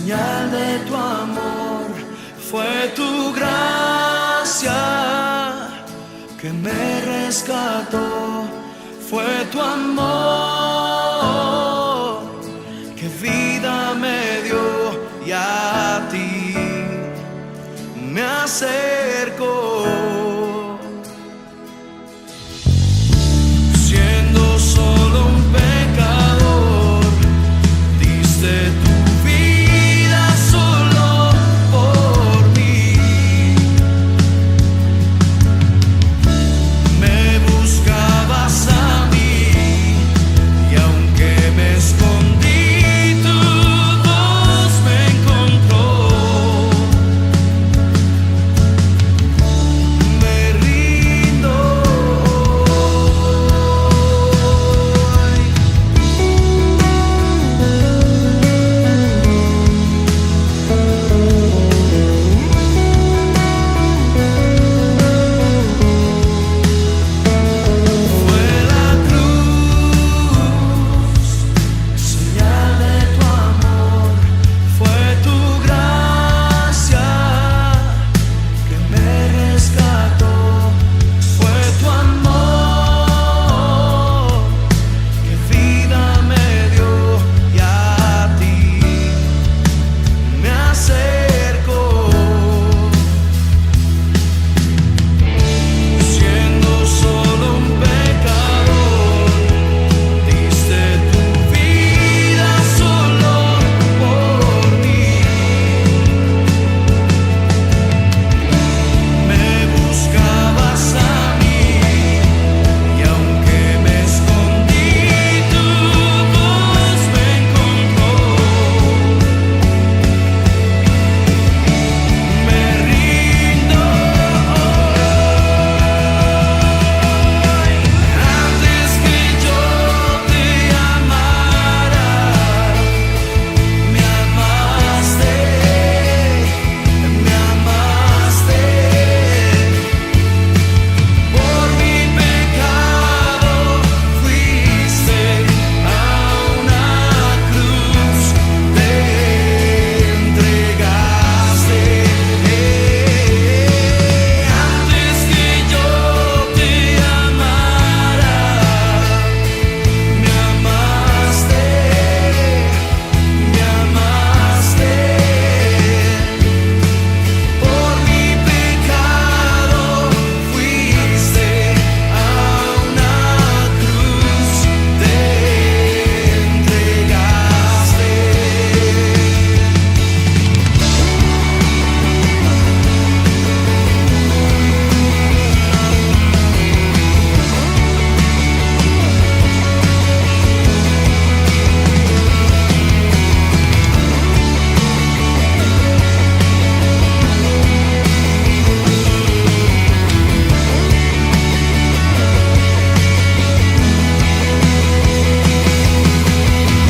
señal de tu amor, fue tu gracia que me rescató, fue tu amor que vida me dio y a ti me acercó. Siendo solo un pecador, diste tu vida solo por mí. Me buscabas a mí y aunque me escondí, tu voz me encontró. Me rindo. Fue la cruz, señal de tu amor, fue tu gracia que me rescató, fue tu amor que vida me dio y a ti me acercó. Siendo solo un pecador, diste tu vida solo por mí. Me buscabas a mí y aunque me escondí, tu voz me encontró. Me rindo. Antes que yo te amara, me amaste, por mi pecado fuiste a una cruz, te entregaste. Antes que yo te amara, me amaste, por mi pecado fuiste a una cruz, te entregaste.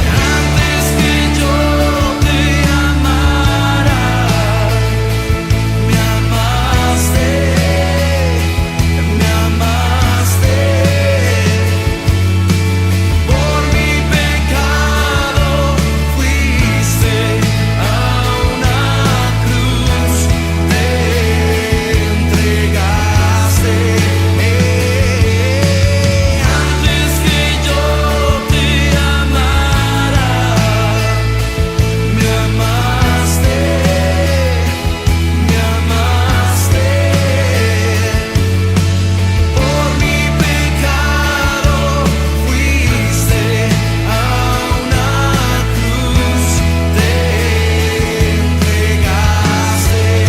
Antes que yo te amara, me amaste, por mi pecado fuiste a una cruz, te entregaste. Antes que yo te amara, me amaste, por mi pecado fuiste a una cruz, te entregaste.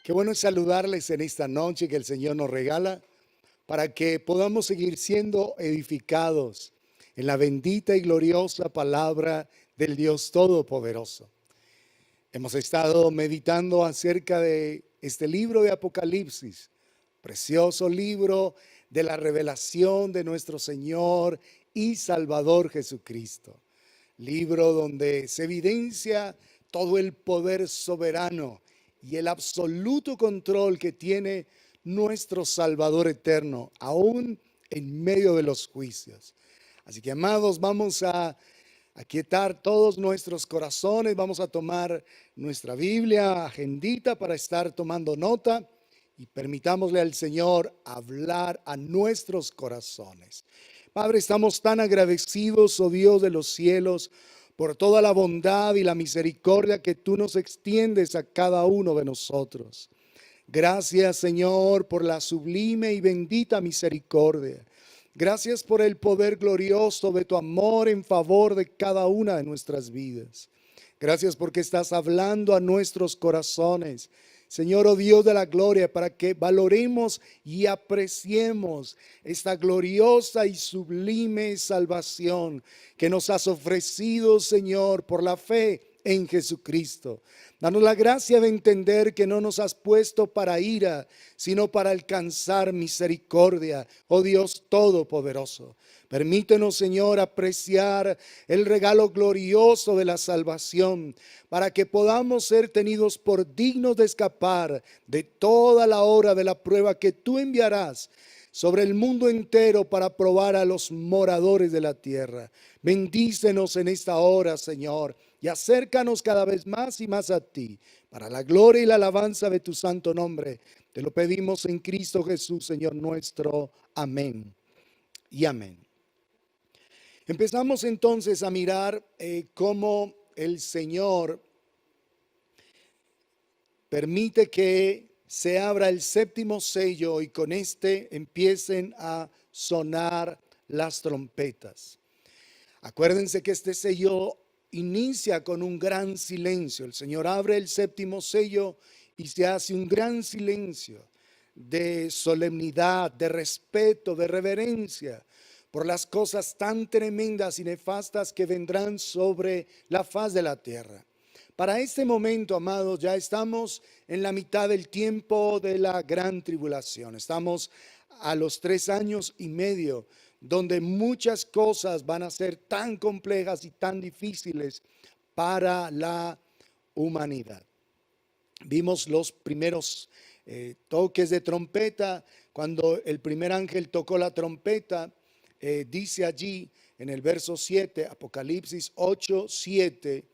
Qué bueno es saludarles en esta noche que el Señor nos regala para que podamos seguir siendo edificados en la bendita y gloriosa palabra del Dios Todopoderoso. Hemos estado meditando acerca de este libro de Apocalipsis, precioso libro de la revelación de nuestro Señor y Salvador Jesucristo. Libro donde se evidencia todo el poder soberano y el absoluto control que tiene nuestro Salvador eterno, aún en medio de los juicios. Así que, amados, vamos a aquietar todos nuestros corazones, vamos a tomar nuestra Biblia, agendita para estar tomando nota y permitámosle al Señor hablar a nuestros corazones. Padre, estamos tan agradecidos, oh Dios de los cielos, por toda la bondad y la misericordia que tú nos extiendes a cada uno de nosotros. Gracias, Señor, por la sublime y bendita misericordia. Gracias por el poder glorioso de tu amor en favor de cada una de nuestras vidas. Gracias porque estás hablando a nuestros corazones, Señor, oh Dios de la gloria, para que valoremos y apreciemos esta gloriosa y sublime salvación que nos has ofrecido, Señor, por la fe en Jesucristo. Danos la gracia de entender que no nos has puesto para ira, sino para alcanzar misericordia, oh Dios Todopoderoso. Permítenos, Señor, apreciar el regalo glorioso de la salvación, para que podamos ser tenidos por dignos de escapar de toda la hora de la prueba que tú enviarás sobre el mundo entero para probar a los moradores de la tierra. Bendícenos en esta hora, Señor, y acércanos cada vez más y más a ti, para la gloria y la alabanza de tu santo nombre. Te lo pedimos en Cristo Jesús, Señor nuestro. Amén y amén. Empezamos entonces a mirar cómo el Señor permite que se abra el séptimo sello y con este empiecen a sonar las trompetas. Acuérdense que este sello inicia con un gran silencio. El Señor abre el séptimo sello y se hace un gran silencio de solemnidad, de respeto, de reverencia por las cosas tan tremendas y nefastas que vendrán sobre la faz de la tierra. Para este momento, amados, ya estamos en la mitad del tiempo de la gran tribulación. Estamos a los 3 años y medio, donde muchas cosas van a ser tan complejas y tan difíciles para la humanidad. Vimos los primeros toques de trompeta. Cuando el primer ángel tocó la trompeta, dice allí en el verso 7, Apocalipsis 8, 7,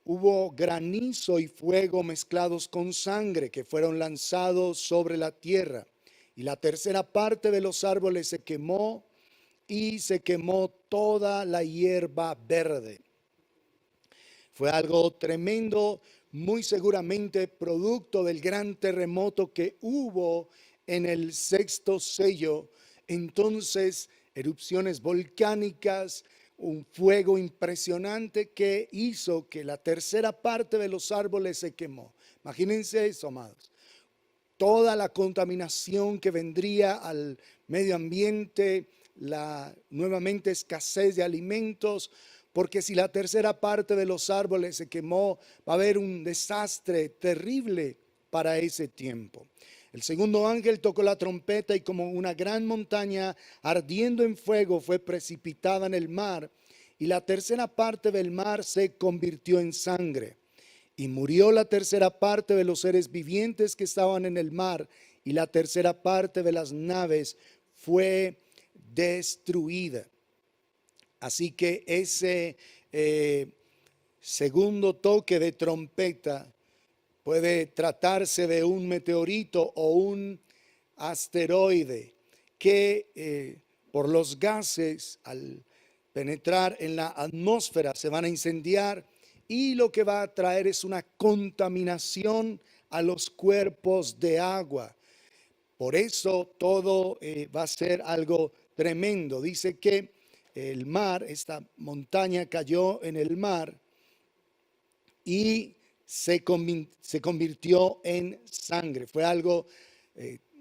hubo granizo y fuego mezclados con sangre que fueron lanzados sobre la tierra. Y la tercera parte de los árboles se quemó y se quemó toda la hierba verde. Fue algo tremendo, muy seguramente producto del gran terremoto que hubo en el sexto sello. Entonces, erupciones volcánicas, un fuego impresionante que hizo que la tercera parte de los árboles se quemó. Imagínense eso, amados. Toda la contaminación que vendría al medio ambiente, la nuevamente escasez de alimentos, porque si la tercera parte de los árboles se quemó, va a haber un desastre terrible para ese tiempo. El segundo ángel tocó la trompeta y como una gran montaña ardiendo en fuego fue precipitada en el mar, y la tercera parte del mar se convirtió en sangre. Y murió la tercera parte de los seres vivientes que estaban en el mar, y la tercera parte de las naves fue destruida. Así que ese segundo toque de trompeta puede tratarse de un meteorito o un asteroide que por los gases al penetrar en la atmósfera se van a incendiar, y lo que va a traer es una contaminación a los cuerpos de agua. Por eso todo va a ser algo tremendo. Dice que el mar, esta montaña cayó en el mar y se convirtió en sangre. Fue algo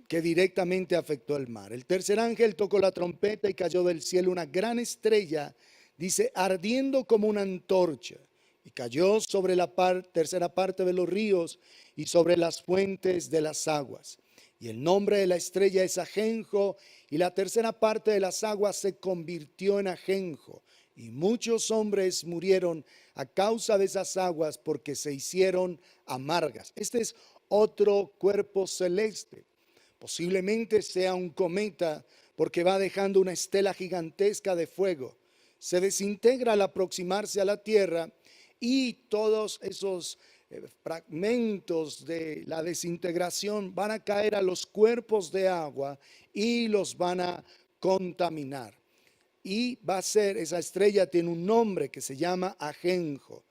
que directamente afectó el mar. El tercer ángel tocó la trompeta y cayó del cielo una gran estrella, dice, ardiendo como una antorcha. Y cayó sobre la tercera parte de los ríos y sobre las fuentes de las aguas. Y el nombre de la estrella es ajenjo, y la tercera parte de las aguas se convirtió en ajenjo. y muchos hombres murieron a causa de esas aguas porque se hicieron amargas. Este es otro cuerpo celeste. Posiblemente sea un cometa porque va dejando una estela gigantesca de fuego. Se desintegra al aproximarse a la Tierra y todos esos fragmentos de la desintegración van a caer a los cuerpos de agua y los van a contaminar. Y va a ser, esa estrella tiene un nombre que se llama ajenjo.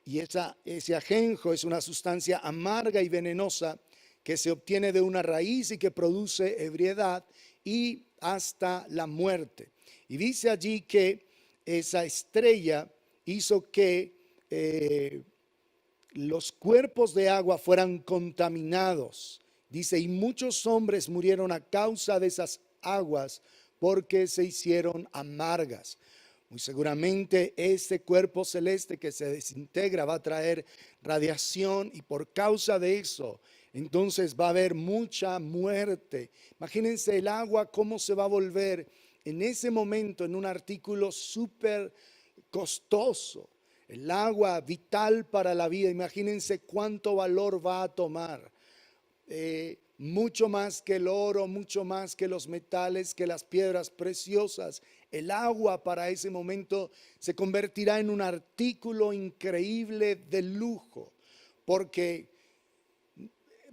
Y ese ajenjo es una sustancia amarga y venenosa que se obtiene de una raíz y que produce ebriedad y hasta la muerte. Y dice allí que esa estrella hizo que los cuerpos de agua fueran contaminados. Dice, y muchos hombres murieron a causa de esas aguas porque se hicieron amargas. Muy seguramente este cuerpo celeste que se desintegra va a traer radiación y por causa de eso, entonces va a haber mucha muerte. Imagínense el agua cómo se va a volver en ese momento en un artículo súper costoso. El agua vital para la vida, imagínense cuánto valor va a tomar. Mucho más que el oro, mucho más que los metales, que las piedras preciosas. El agua para ese momento se convertirá en un artículo increíble de lujo, porque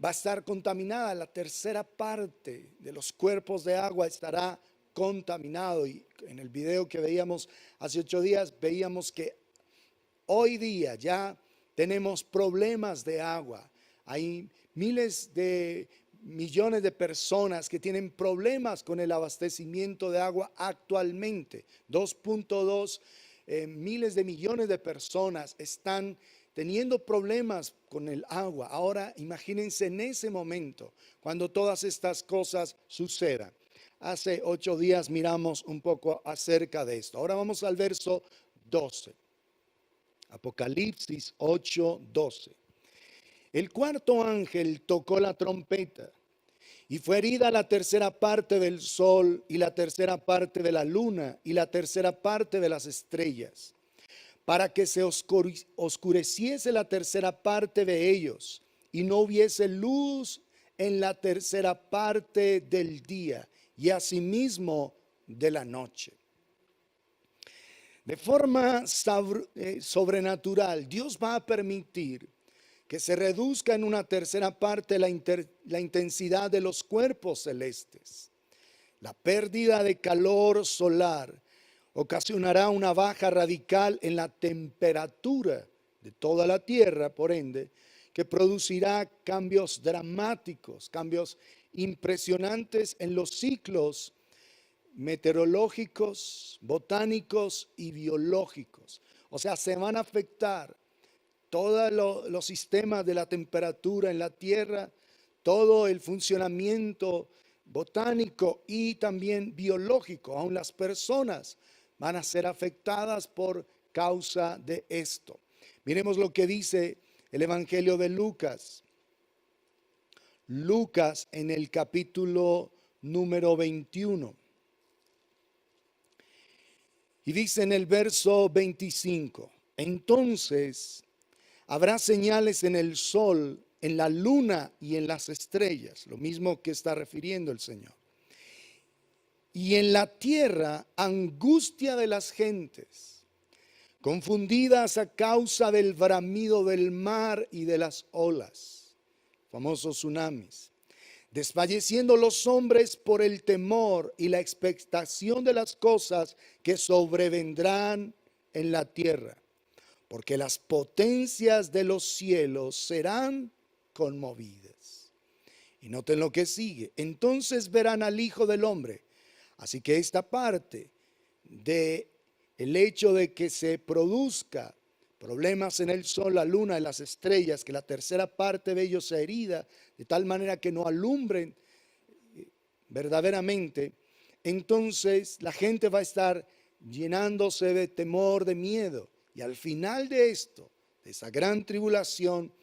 va a estar contaminada. La tercera parte de los cuerpos de agua estará contaminado. Y en el video que veíamos hace 8 días, veíamos que hoy día ya tenemos problemas de agua. Hay miles de millones de personas que tienen problemas con el abastecimiento de agua actualmente. 2.2 miles de millones de personas están teniendo problemas con el agua. Ahora imagínense en ese momento, cuando todas estas cosas sucedan. Hace 8 días miramos un poco acerca de esto. Ahora vamos al verso 12. Apocalipsis 8:12. El cuarto ángel tocó la trompeta y fue herida la tercera parte del sol y la tercera parte de la luna y la tercera parte de las estrellas, para que se oscureciese la tercera parte de ellos y no hubiese luz en la tercera parte del día y asimismo de la noche. De forma sobrenatural, Dios va a permitir que se reduzca en una tercera parte la intensidad de los cuerpos celestes. La pérdida de calor solar ocasionará una baja radical en la temperatura de toda la Tierra, por ende, que producirá cambios dramáticos, cambios impresionantes en los ciclos meteorológicos, botánicos y biológicos. O sea, se van a afectar todos los sistemas de la temperatura en la Tierra, todo el funcionamiento botánico y también biológico. Aún las personas van a ser afectadas por causa de esto. Miremos lo que dice el Evangelio de Lucas. Lucas en el capítulo número 21. Y dice en el verso 25, entonces habrá señales en el sol, en la luna y en las estrellas, lo mismo que está refiriendo el Señor. Y en la tierra angustia de las gentes, confundidas a causa del bramido del mar y de las olas, famosos tsunamis. Desfalleciendo los hombres por el temor y la expectación de las cosas que sobrevendrán en la tierra, porque las potencias de los cielos serán conmovidas. Y noten lo que sigue. Entonces verán al Hijo del Hombre. Así que esta parte de el hecho de que se produzca problemas en el sol, la luna y las estrellas, que la tercera parte de ellos sea herida, de tal manera que no alumbren verdaderamente, entonces la gente va a estar llenándose de temor, de miedo. Y al final de esto, de esa gran tribulación,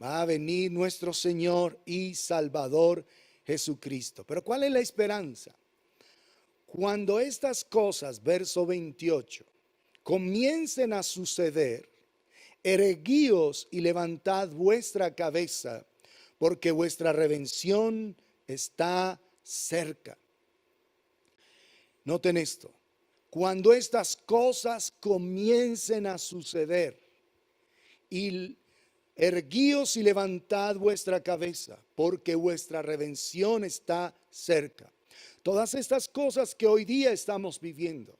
va a venir nuestro Señor y Salvador Jesucristo. Pero ¿cuál es la esperanza? Cuando estas cosas, verso 28, comiencen a suceder, erguíos y levantad vuestra cabeza, porque vuestra redención está cerca. Noten esto, cuando estas cosas comiencen a suceder, y erguíos y levantad vuestra cabeza, porque vuestra redención está cerca. Todas estas cosas que hoy día estamos viviendo,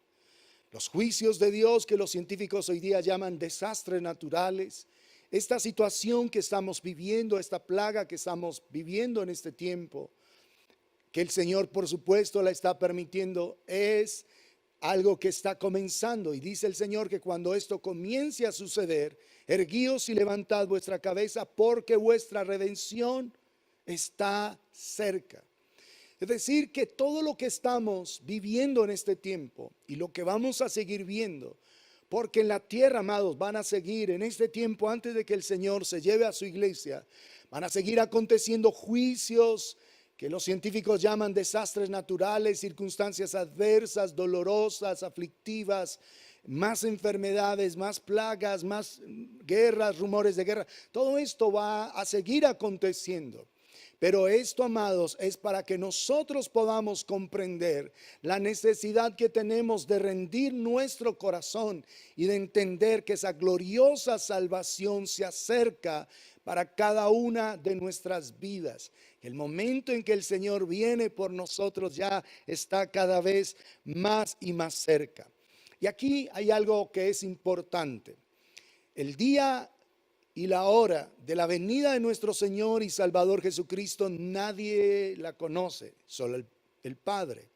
los juicios de Dios que los científicos hoy día llaman desastres naturales, esta situación que estamos viviendo, esta plaga que estamos viviendo en este tiempo, que el Señor por supuesto la está permitiendo, es algo que está comenzando. Y dice el Señor que cuando esto comience a suceder, erguíos y levantad vuestra cabeza, porque vuestra redención está cerca. Es decir, que todo lo que estamos viviendo en este tiempo y lo que vamos a seguir viendo, porque en la tierra, amados, van a seguir en este tiempo, antes de que el Señor se lleve a su iglesia, van a seguir aconteciendo juicios que los científicos llaman desastres naturales, circunstancias adversas, dolorosas, aflictivas, más enfermedades, más plagas, más guerras, rumores de guerra. Todo esto va a seguir aconteciendo. Pero esto, amados, es para que nosotros podamos comprender la necesidad que tenemos de rendir nuestro corazón y de entender que esa gloriosa salvación se acerca para cada una de nuestras vidas. El momento en que el Señor viene por nosotros ya está cada vez más y más cerca. Y aquí hay algo que es importante. El día y la hora de la venida de nuestro Señor y Salvador Jesucristo nadie la conoce, solo el Padre.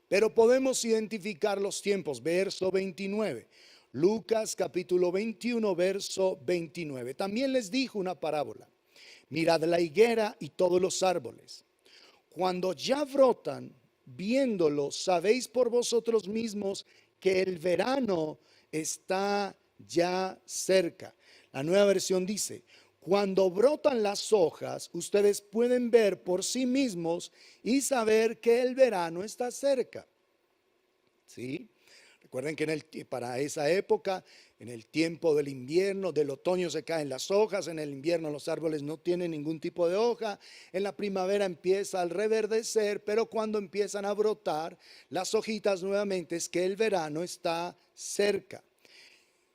Pero podemos identificar los tiempos. Verso 29. Lucas capítulo 21, verso 29. También les dijo una parábola. Mirad la higuera y todos los árboles. Cuando ya brotan, viéndolo, sabéis por vosotros mismos que el verano está ya cerca. La Nueva Versión dice, cuando brotan las hojas, ustedes pueden ver por sí mismos y saber que el verano está cerca. ¿Sí? Recuerden que para esa época, en el tiempo del invierno, del otoño se caen las hojas, en el invierno los árboles no tienen ningún tipo de hoja, en la primavera empieza al reverdecer, pero cuando empiezan a brotar las hojitas nuevamente es que el verano está cerca.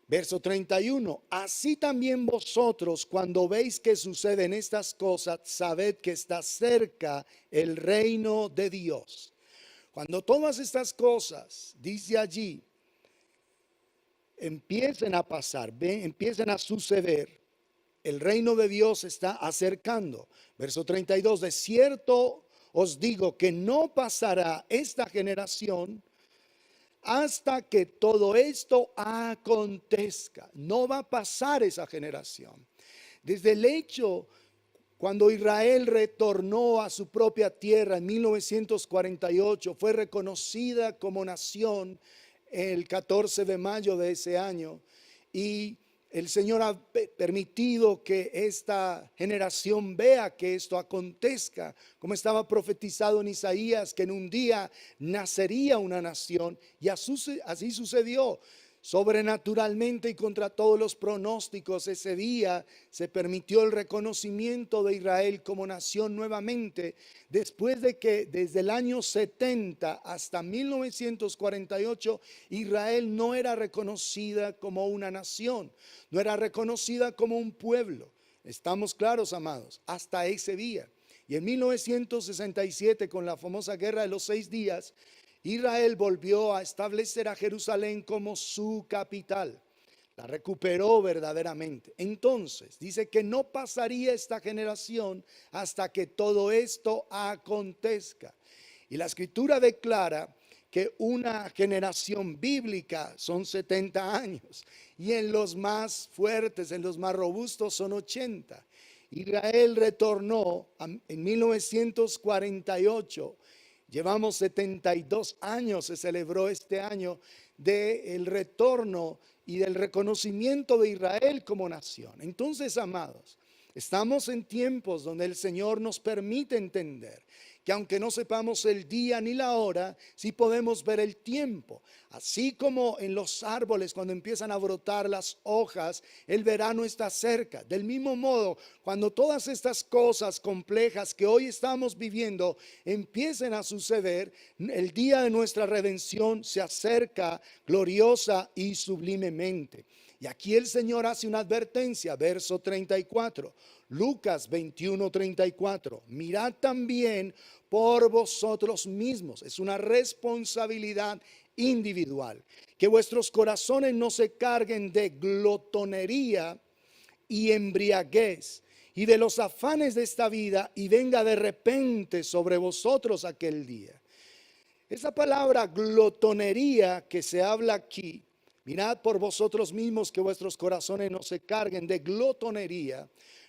Verso 31, así también vosotros cuando veis que suceden estas cosas, sabed que está cerca el reino de Dios. Cuando todas estas cosas, dice allí, empiecen a pasar, empiecen a suceder, el reino de Dios está acercando. Verso 32, de cierto os digo que no pasará esta generación hasta que todo esto acontezca. No va a pasar esa generación. Desde el hecho, cuando Israel retornó a su propia tierra en 1948, fue reconocida como nación el 14 de mayo de ese año. Y el Señor ha permitido que esta generación vea que esto acontezca, como estaba profetizado en Isaías, que en un día nacería una nación, y así sucedió. Sobrenaturalmente y contra todos los pronósticos, ese día se permitió el reconocimiento de Israel como nación nuevamente, después de que desde el año 70 hasta 1948 Israel no era reconocida como una nación, no era reconocida como un pueblo. Estamos claros, amados, hasta ese día. Y en 1967, con la famosa guerra de los 6 días, Israel volvió a establecer a Jerusalén como su capital. La recuperó verdaderamente. Entonces, dice que no pasaría esta generación hasta que todo esto acontezca. Y la Escritura declara que una generación bíblica son 70 años. Y en los más fuertes, en los más robustos son 80. Israel retornó en 1948. Llevamos 72 años, se celebró este año, del retorno y del reconocimiento de Israel como nación. Entonces, amados, estamos en tiempos donde el Señor nos permite entender que aunque no sepamos el día ni la hora, sí podemos ver el tiempo. Así como en los árboles cuando empiezan a brotar las hojas, el verano está cerca. Del mismo modo, cuando todas estas cosas complejas que hoy estamos viviendo empiecen a suceder, el día de nuestra redención se acerca gloriosa y sublimemente. Y aquí el Señor hace una advertencia, verso 34, Lucas 21:34. Mirad también por vosotros mismos. Es una responsabilidad individual. Que vuestros corazones no se carguen de glotonería y embriaguez y de los afanes de esta vida, y venga de repente sobre vosotros aquel día. Esa palabra glotonería que se habla aquí, mirad por vosotros mismos que vuestros corazones no se carguen de glotonería,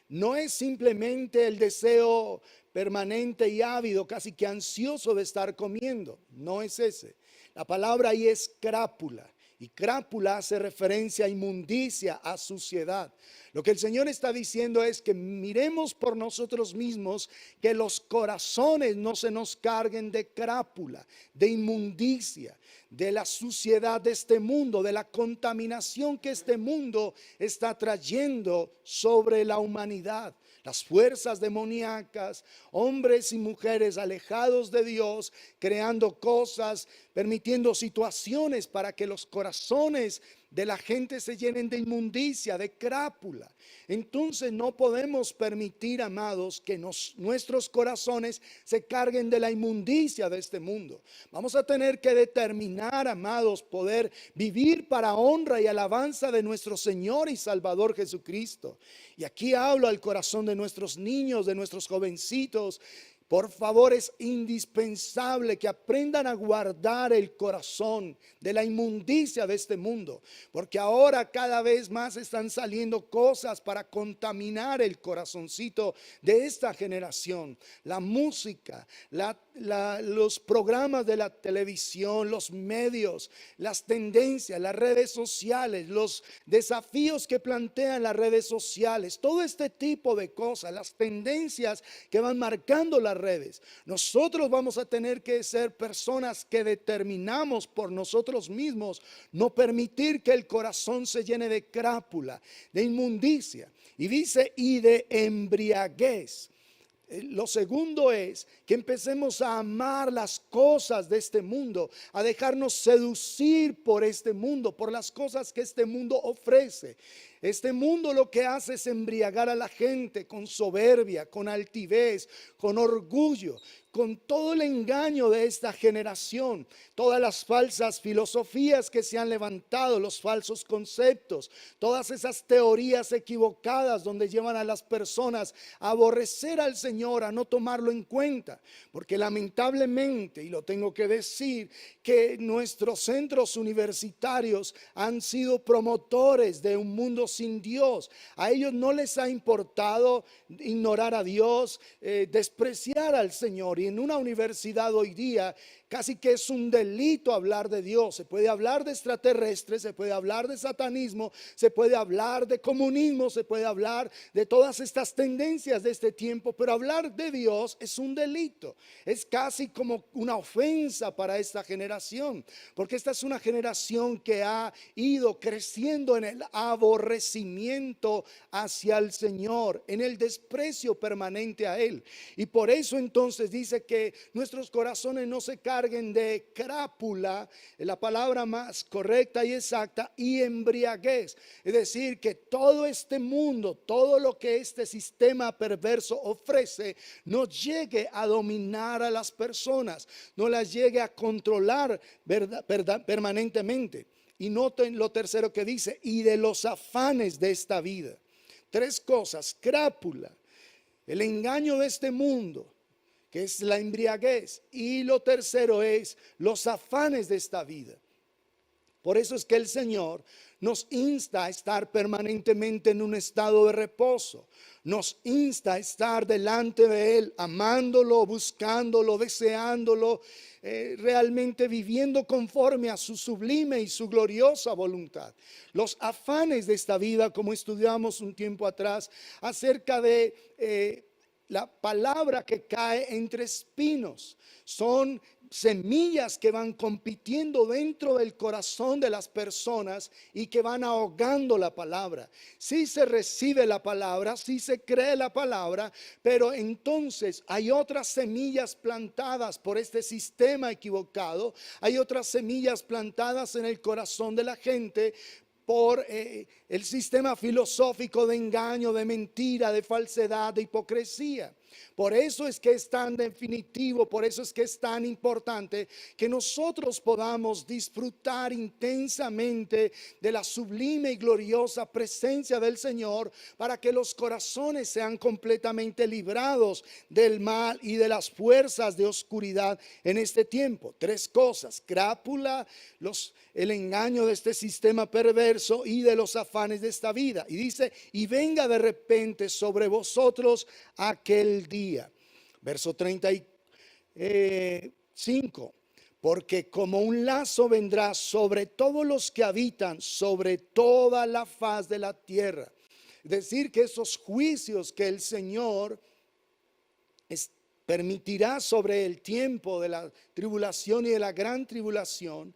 no es simplemente el deseo permanente y ávido, casi que ansioso de estar comiendo. No es ese. La palabra ahí es crápula. Y crápula hace referencia a inmundicia, a suciedad. Lo que el Señor está diciendo es que miremos por nosotros mismos, que los corazones no se nos carguen de crápula, de inmundicia, de la suciedad de este mundo, de la contaminación que este mundo está trayendo sobre la humanidad. Las fuerzas demoníacas, hombres y mujeres alejados de Dios, creando cosas, permitiendo situaciones para que los corazones de la gente se llenen de inmundicia, de crápula. Entonces no podemos permitir, amados, que nuestros corazones se carguen de la inmundicia de este mundo. Vamos a tener que determinar, amados, poder vivir para honra y alabanza de nuestro Señor y Salvador Jesucristo. Y aquí hablo al corazón de nuestros niños, de nuestros jovencitos. Por favor, es indispensable que aprendan a guardar el corazón de la inmundicia de este mundo, porque ahora cada vez más están saliendo cosas para contaminar el corazoncito de esta generación. La música, los programas de la televisión, los medios, las tendencias, las redes sociales, los desafíos que plantean las redes sociales, todo este tipo de cosas, las tendencias que van marcando las redes. Nosotros vamos a tener que ser personas que determinamos por nosotros mismos no permitir que el corazón se llene de crápula, de inmundicia. Y dice, y de embriaguez. Lo segundo es que empecemos a amar las cosas de este mundo, a dejarnos seducir por este mundo, por las cosas que este mundo ofrece. Este mundo lo que hace es embriagar a la gente con soberbia, con altivez, con orgullo, con todo el engaño de esta generación, todas las falsas filosofías que se han levantado, los falsos conceptos, todas esas teorías equivocadas donde llevan a las personas a aborrecer al Señor, a no tomarlo en cuenta, porque lamentablemente, y lo tengo que decir, que nuestros centros universitarios han sido promotores de un mundo sin Dios. A ellos no les ha importado ignorar a Dios, despreciar al Señor. Y en una universidad hoy día casi que es un delito hablar de Dios. Se puede hablar de extraterrestres, se puede hablar de satanismo, se puede hablar de comunismo, se puede hablar de todas estas tendencias de este tiempo, pero hablar de Dios es un delito. Es casi como una ofensa para esta generación, porque esta es una generación que ha ido creciendo en el aborrecimiento hacia el Señor, en el desprecio permanente a Él. Y por eso entonces dice que nuestros corazones no se carguen de crápula, la palabra más correcta y exacta, y embriaguez. Es decir, que todo este mundo, todo lo que este sistema perverso ofrece, no llegue a dominar a las personas, no las llegue a controlar permanentemente. Y noten lo tercero que dice, y de los afanes de esta vida. Tres cosas: crápula, el engaño de este mundo, que es la embriaguez, y lo tercero es los afanes de esta vida. Por eso es que el Señor nos insta a estar permanentemente en un estado de reposo. Nos insta a estar delante de Él, amándolo, buscándolo, deseándolo, realmente viviendo conforme a su sublime y su gloriosa voluntad. Los afanes de esta vida, como estudiamos un tiempo atrás, acerca de la palabra que cae entre espinos. Son semillas que van compitiendo dentro del corazón de las personas y que van ahogando la palabra. Sí se recibe la palabra, sí se cree la palabra, pero entonces hay otras semillas plantadas por este sistema equivocado, hay otras semillas plantadas en el corazón de la gente por el sistema filosófico de engaño, de mentira, de falsedad, de hipocresía. Por eso es que es tan definitivo, por eso es que es tan importante que nosotros podamos disfrutar intensamente de la sublime y gloriosa presencia del Señor, para que los corazones sean completamente librados del mal y de las fuerzas de oscuridad en este tiempo. Tres cosas: crápula, el engaño de este sistema perverso y de los afanes de esta vida. Y dice: y venga de repente sobre vosotros aquel día. Verso 35. Porque como un lazo vendrá sobre todos los que habitan sobre toda la faz de la tierra. Es decir, que esos juicios que el Señor permitirá sobre el tiempo de la tribulación y de la gran tribulación,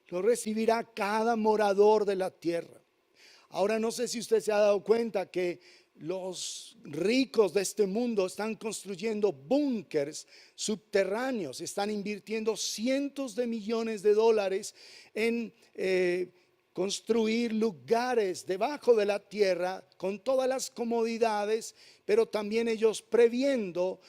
lo recibirá cada morador de la tierra. Ahora, no sé si usted se ha dado cuenta que los ricos de este mundo están construyendo búnkers subterráneos, están invirtiendo cientos de millones de dólares en construir lugares debajo de la tierra con todas las comodidades, pero también ellos previendo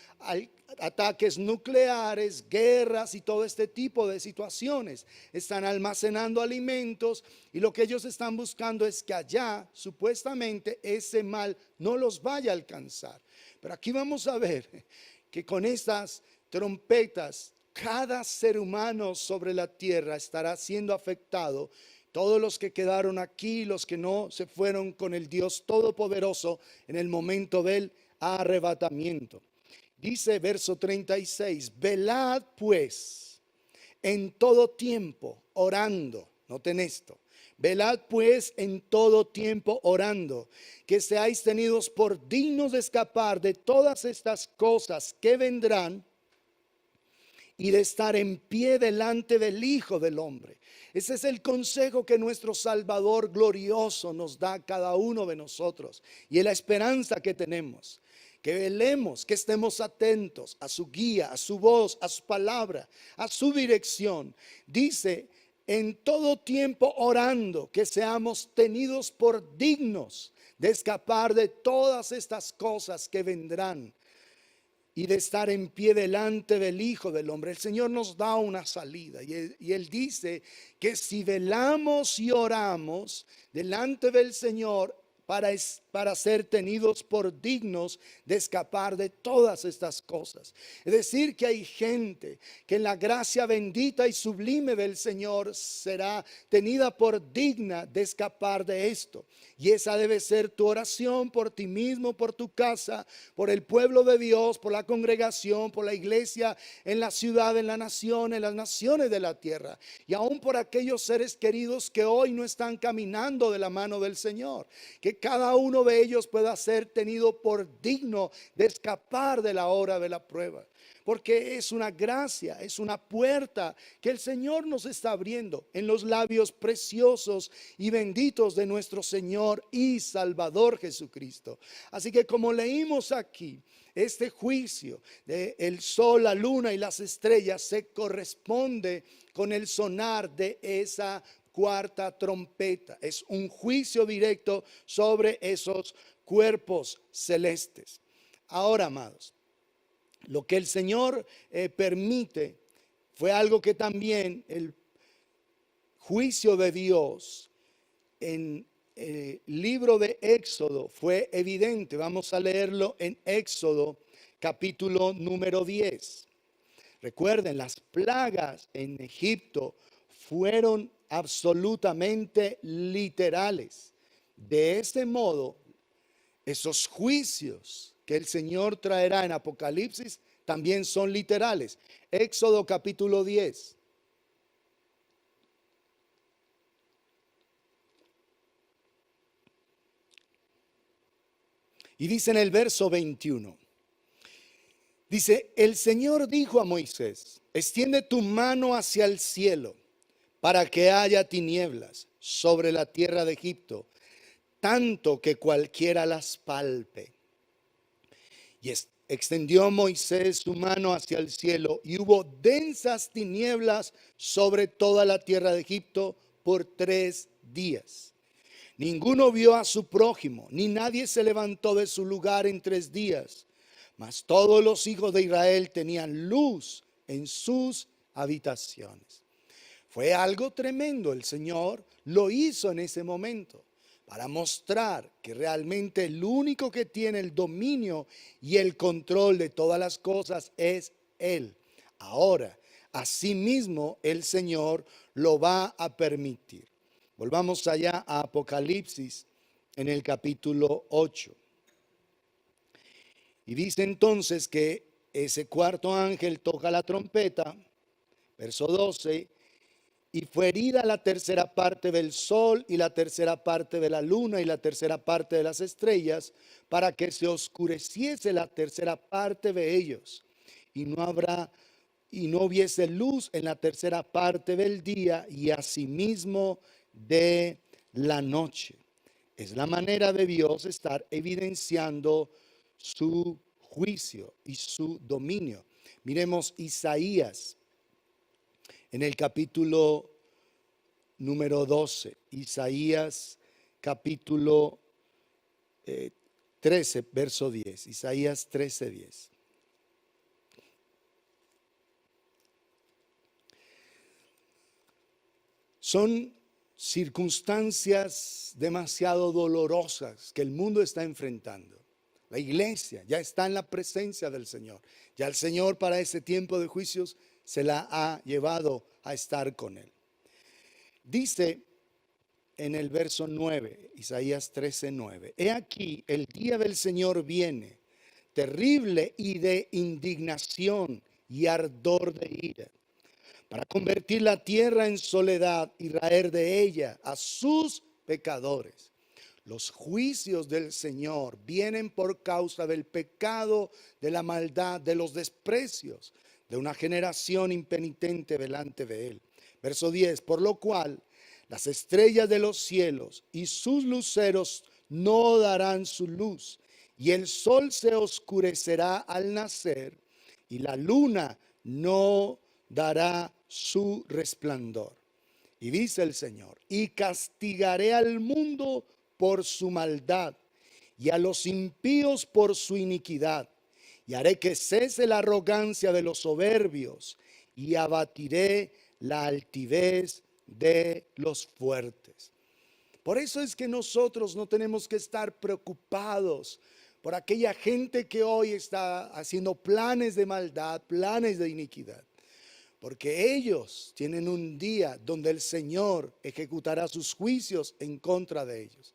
ataques nucleares, guerras y todo este tipo de situaciones. Están almacenando alimentos y lo que ellos están buscando es que allá supuestamente ese mal no los vaya a alcanzar. Pero aquí vamos a ver que con estas trompetas cada ser humano sobre la tierra estará siendo afectado. Todos los que quedaron aquí, los que no se fueron con el Dios Todopoderoso en el momento del arrebatamiento. Dice verso 36, velad pues en todo tiempo orando. Noten esto: velad pues en todo tiempo orando, que seáis tenidos por dignos de escapar de todas estas cosas que vendrán y de estar en pie delante del Hijo del Hombre. Ese es el consejo que nuestro Salvador glorioso nos da a cada uno de nosotros, y es la esperanza que tenemos. Que velemos, que estemos atentos a su guía, a su voz, a su palabra, a su dirección. Dice: en todo tiempo orando, que seamos tenidos por dignos de escapar de todas estas cosas que vendrán y de estar en pie delante del Hijo del Hombre. El Señor nos da una salida, y Él dice que si velamos y oramos delante del Señor para ser tenidos por dignos de escapar de todas estas cosas. Es decir, que hay gente que en la gracia bendita y sublime del Señor será tenida por digna de escapar de esto. Y esa debe ser tu oración por ti mismo, por tu casa, por el pueblo de Dios, por la congregación, por la iglesia en la ciudad, en la nación, en las naciones de la tierra. Y aún por aquellos seres queridos que hoy no están caminando de la mano del Señor. Que cada uno de ellos pueda ser tenido por digno de escapar de la hora de la prueba. Porque es una gracia, es una puerta que el Señor nos está abriendo en los labios preciosos y benditos de nuestro Señor y Salvador Jesucristo. Así que, como leímos aquí, este juicio del sol, la luna y las estrellas se corresponde con el sonar de esa cuarta trompeta. Es un juicio directo sobre esos cuerpos celestes. Ahora, amados, lo que el Señor permite fue algo que también el juicio de Dios en el libro de Éxodo fue evidente. Vamos a leerlo en Éxodo capítulo número 10. Recuerden, las plagas en Egipto fueron absolutamente literales. De este modo, esos juicios que el Señor traerá en Apocalipsis también son literales. Éxodo capítulo 10. Y dice en el verso 21: Dice, el Señor dijo a Moisés, extiende tu mano hacia el cielo para que haya tinieblas sobre la tierra de Egipto, tanto que cualquiera las palpe. Y extendió Moisés su mano hacia el cielo y hubo densas tinieblas sobre toda la tierra de Egipto por 3 días. Ninguno vio a su prójimo, ni nadie se levantó de su lugar en 3 días. Mas todos los hijos de Israel tenían luz en sus habitaciones. Fue algo tremendo. El Señor lo hizo en ese momento para mostrar que realmente el único que tiene el dominio y el control de todas las cosas es Él. Ahora, asimismo, el Señor lo va a permitir. Volvamos allá a Apocalipsis en el capítulo 8. Y dice entonces que ese cuarto ángel toca la trompeta, verso 12, y fue herida la tercera parte del sol y la tercera parte de la luna y la tercera parte de las estrellas, para que se oscureciese la tercera parte de ellos, y no hubiese luz en la tercera parte del día y asimismo de la noche. Es la manera de Dios estar evidenciando su juicio y su dominio. Miremos Isaías en el capítulo número 12. Isaías capítulo 13, verso 10. Isaías 13, 10. Son circunstancias demasiado dolorosas que el mundo está enfrentando. La iglesia ya está en la presencia del Señor. Ya el Señor para ese tiempo de juicios se la ha llevado a estar con Él. Dice en el verso 9, Isaías 13, 9, he aquí el día del Señor viene, terrible y de indignación y ardor de ira, para convertir la tierra en soledad y raer de ella a sus pecadores. Los juicios del Señor vienen por causa del pecado, de la maldad, de los desprecios de una generación impenitente delante de Él. Verso 10, por lo cual las estrellas de los cielos y sus luceros no darán su luz, y el sol se oscurecerá al nacer, y la luna no dará su resplandor. Y dice el Señor, y castigaré al mundo por su maldad, y a los impíos por su iniquidad, y haré que cese la arrogancia de los soberbios, y abatiré la altivez de los fuertes. Por eso es que nosotros no tenemos que estar preocupados por aquella gente que hoy está haciendo planes de maldad, planes de iniquidad. Porque ellos tienen un día donde el Señor ejecutará sus juicios en contra de ellos.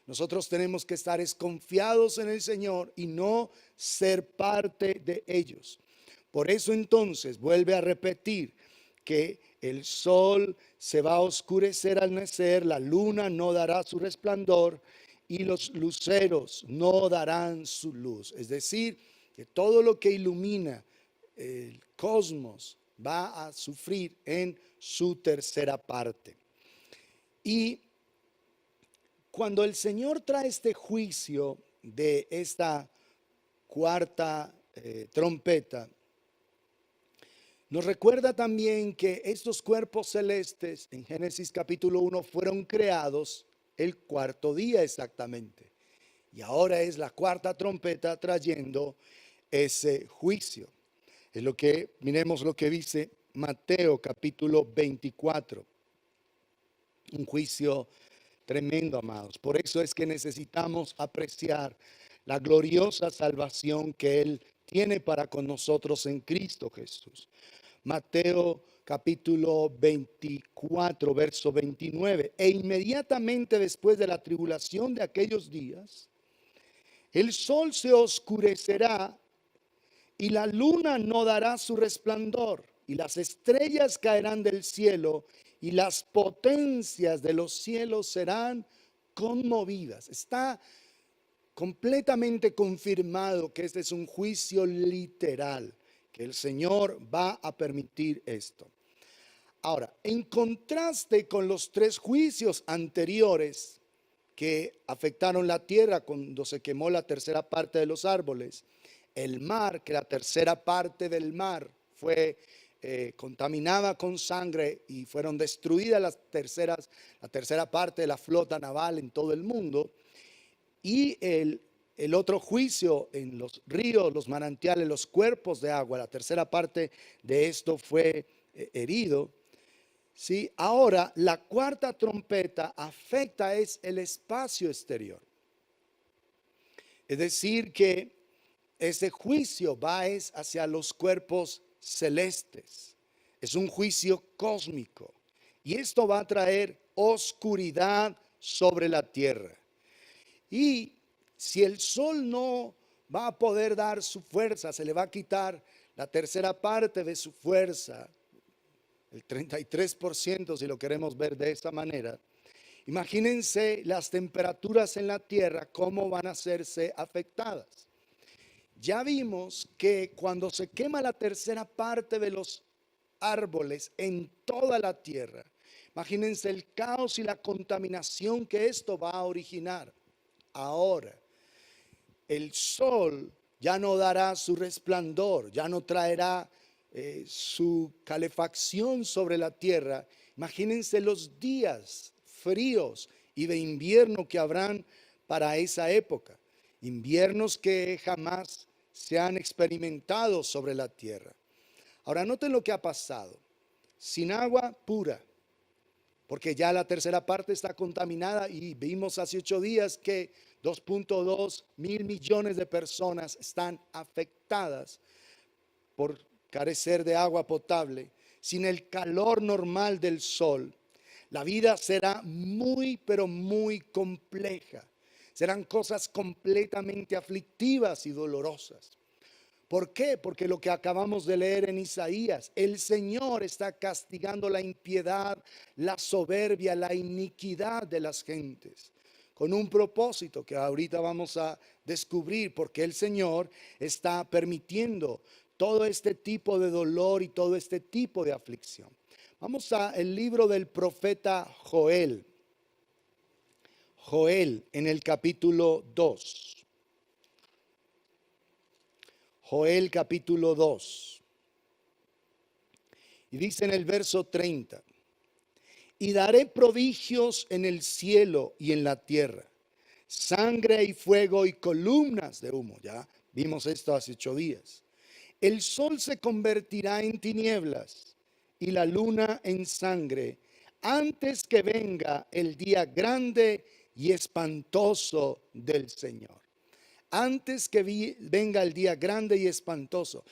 Nosotros tenemos que estar confiados en el Señor y no ser parte de ellos. Por eso entonces vuelve a repetir que el sol se va a oscurecer al nacer, la luna no dará su resplandor y los luceros no darán su luz. Es decir, que todo lo que ilumina el cosmos va a sufrir en su tercera parte. Y cuando el Señor trae este juicio de esta cuarta trompeta, nos recuerda también que estos cuerpos celestes en Génesis capítulo 1 fueron creados el cuarto día exactamente. Y ahora es la cuarta trompeta trayendo ese juicio. Es lo que, miremos lo que dice Mateo capítulo 24. Un juicio tremendo, amados. Por eso es que necesitamos apreciar la gloriosa salvación que Él tiene para con nosotros en Cristo Jesús. Mateo capítulo 24, verso 29. E inmediatamente después de la tribulación de aquellos días, el sol se oscurecerá y la luna no dará su resplandor, y las estrellas caerán del cielo, y las potencias de los cielos serán conmovidas. Está completamente confirmado que este es un juicio literal, que el Señor va a permitir esto. Ahora, en contraste con los 3 juicios anteriores que afectaron la tierra cuando se quemó la tercera parte de los árboles, el mar, que la tercera parte del mar fue contaminada con sangre y fueron destruidas la tercera parte de la flota naval en todo el mundo, y el otro juicio en los ríos, los manantiales, los cuerpos de agua, la tercera parte de esto fue herido. ¿Sí? Ahora la cuarta trompeta afecta es el espacio exterior. Es decir, que ese juicio va es hacia los cuerpos celestes. Es un juicio cósmico. Y esto va a traer oscuridad sobre la tierra. Y si el sol no va a poder dar su fuerza, se le va a quitar la tercera parte de su fuerza, el 33% si lo queremos ver de esa manera. Imagínense las temperaturas en la tierra, cómo van a hacerse afectadas. Ya vimos que cuando se quema la tercera parte de los árboles en toda la tierra, imagínense el caos y la contaminación que esto va a originar. Ahora, el sol ya no dará su resplandor, ya no traerá su calefacción sobre la tierra. Imagínense los días fríos y de invierno que habrán para esa época. Inviernos que jamás se han experimentado sobre la tierra. Ahora noten lo que ha pasado. Sin agua pura, porque ya la tercera parte está contaminada y vimos hace 8 días que 2.2 mil millones de personas están afectadas por carecer de agua potable. Sin el calor normal del sol, la vida será muy, pero muy compleja. Serán cosas completamente aflictivas y dolorosas. ¿Por qué? Porque lo que acabamos de leer en Isaías, el Señor está castigando la impiedad, la soberbia, la iniquidad de las gentes, con un propósito que ahorita vamos a descubrir, porque el Señor está permitiendo todo este tipo de dolor y todo este tipo de aflicción. Vamos al libro del profeta Joel. Joel en el capítulo 2. Joel capítulo 2. Y dice en el verso 30: y daré prodigios en el cielo y en la tierra, sangre y fuego y columnas de humo. Ya vimos esto hace 8 días. El sol se convertirá en tinieblas y la luna en sangre antes que venga el día grande y espantoso del Señor. Antes que venga el día grande y espantoso.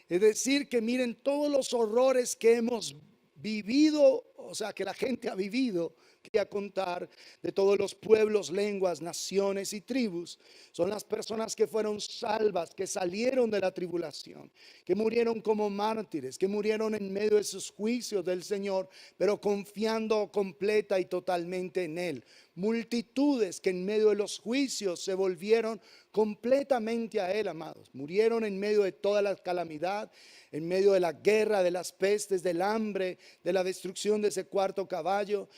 Es decir, que miren todos los horrores que hemos vivido, o sea, que la gente ha vivido. Quería contar de todos los pueblos, lenguas, naciones y tribus. Son las personas que fueron salvas, que salieron de la tribulación, que murieron como mártires, que murieron en medio de sus juicios del Señor, pero confiando completa y totalmente en Él. Multitudes que en medio de los juicios se volvieron completamente a Él, amados. Murieron en medio de toda la calamidad, en medio de la guerra, de las pestes, del hambre, de la destrucción de ese cuarto caballo.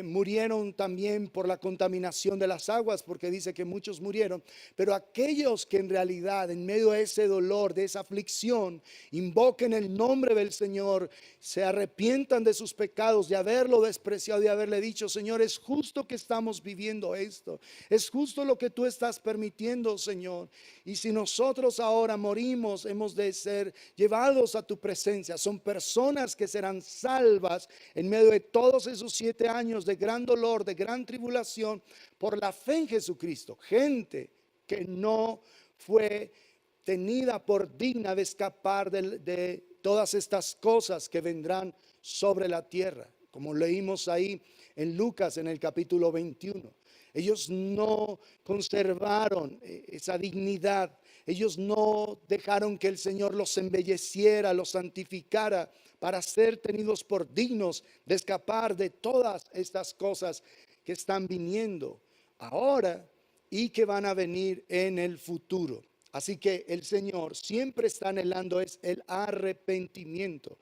Murieron también por la contaminación de las aguas, porque dice que muchos murieron. Pero aquellos que en realidad en medio de ese dolor, de esa aflicción, invoquen el nombre del Señor, se arrepientan de sus pecados, de haberlo despreciado, de haberle dicho: Señor, es justo que estamos viviendo esto, es justo lo que tú estás permitiendo, Señor. Y si nosotros ahora morimos, hemos de ser llevados a tu presencia. Son personas que serán salvas en medio de todos esos 7 años de gran dolor, de gran tribulación, por la fe en Jesucristo. Gente que no fue tenida por digna de escapar de todas estas cosas que vendrán sobre la tierra, como leímos ahí en Lucas en el capítulo 21. Ellos no conservaron esa dignidad. Ellos no dejaron que el Señor los embelleciera, los santificara, para ser tenidos por dignos de escapar de todas estas cosas que están viniendo. Ahora y que van a venir en el futuro. Así que el Señor siempre está anhelando es el arrepentimiento.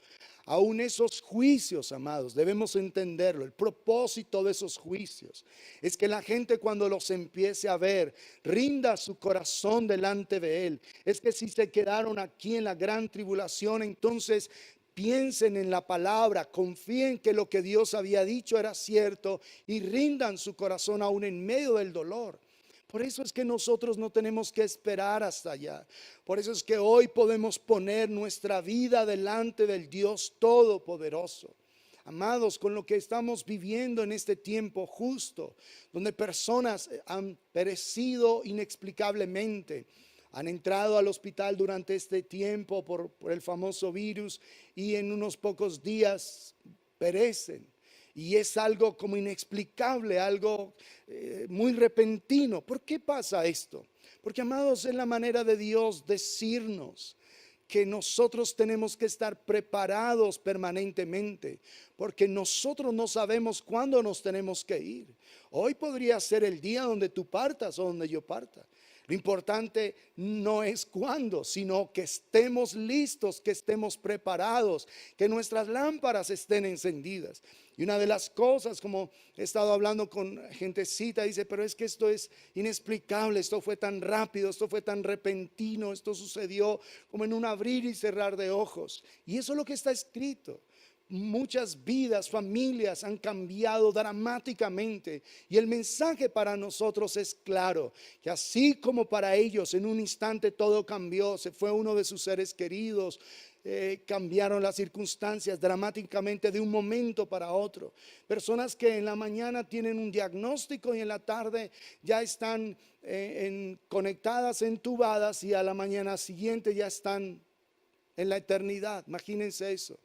Aún esos juicios, amados, debemos entenderlo. El propósito de esos juicios es que la gente, cuando los empiece a ver, rinda su corazón delante de Él. Es que si se quedaron aquí en la gran tribulación, entonces piensen en la palabra, confíen que lo que Dios había dicho era cierto y rindan su corazón aún en medio del dolor. Por eso es que nosotros no tenemos que esperar hasta allá. Por eso es que hoy podemos poner nuestra vida delante del Dios Todopoderoso. Amados, con lo que estamos viviendo en este tiempo justo, donde personas han perecido inexplicablemente, han entrado al hospital durante este tiempo por el famoso virus y en unos pocos días perecen. Y es algo como inexplicable, algo muy repentino. ¿Por qué pasa esto? Porque, amados, es la manera de Dios decirnos que nosotros tenemos que estar preparados permanentemente, porque nosotros no sabemos cuándo nos tenemos que ir. Hoy podría ser el día donde tú partas o donde yo parta. Lo importante no es cuándo, sino que estemos listos, que estemos preparados, que nuestras lámparas estén encendidas. Y una de las cosas, como he estado hablando con gentecita, dice, pero es que esto es inexplicable, esto fue tan rápido, esto fue tan repentino, esto sucedió como en un abrir y cerrar de ojos. Y eso es lo que está escrito. Muchas vidas, familias han cambiado dramáticamente y el mensaje para nosotros es claro, que así como para ellos en un instante todo cambió, se fue uno de sus seres queridos, cambiaron las circunstancias dramáticamente de un momento para otro. Personas que en la mañana tienen un diagnóstico y en la tarde ya están conectadas, entubadas, y a la mañana siguiente ya están en la eternidad. Imagínense eso.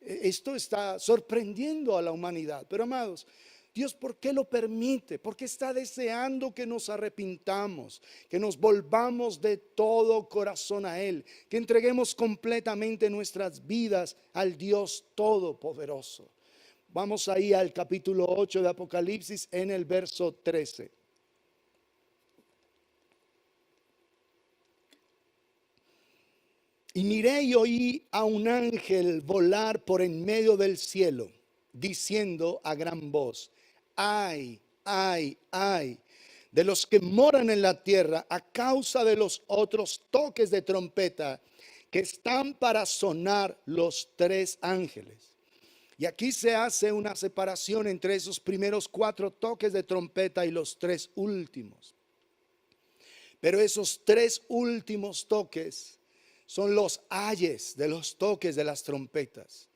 Esto está sorprendiendo a la humanidad. Pero, amados, Dios, ¿por qué lo permite? Porque está deseando que nos arrepintamos, que nos volvamos de todo corazón a Él, que entreguemos completamente nuestras vidas al Dios Todopoderoso. Vamos ahí al capítulo 8 de Apocalipsis en el verso 13. Y miré y oí a un ángel volar por en medio del cielo, diciendo a gran voz: ay, ay, ay, de los que moran en la tierra a causa de los otros toques de trompeta que están para sonar los tres ángeles. Y aquí se hace una separación entre esos primeros 4 toques de trompeta y los 3 últimos. Pero esos 3 últimos toques son los ayes de los toques de las trompetas.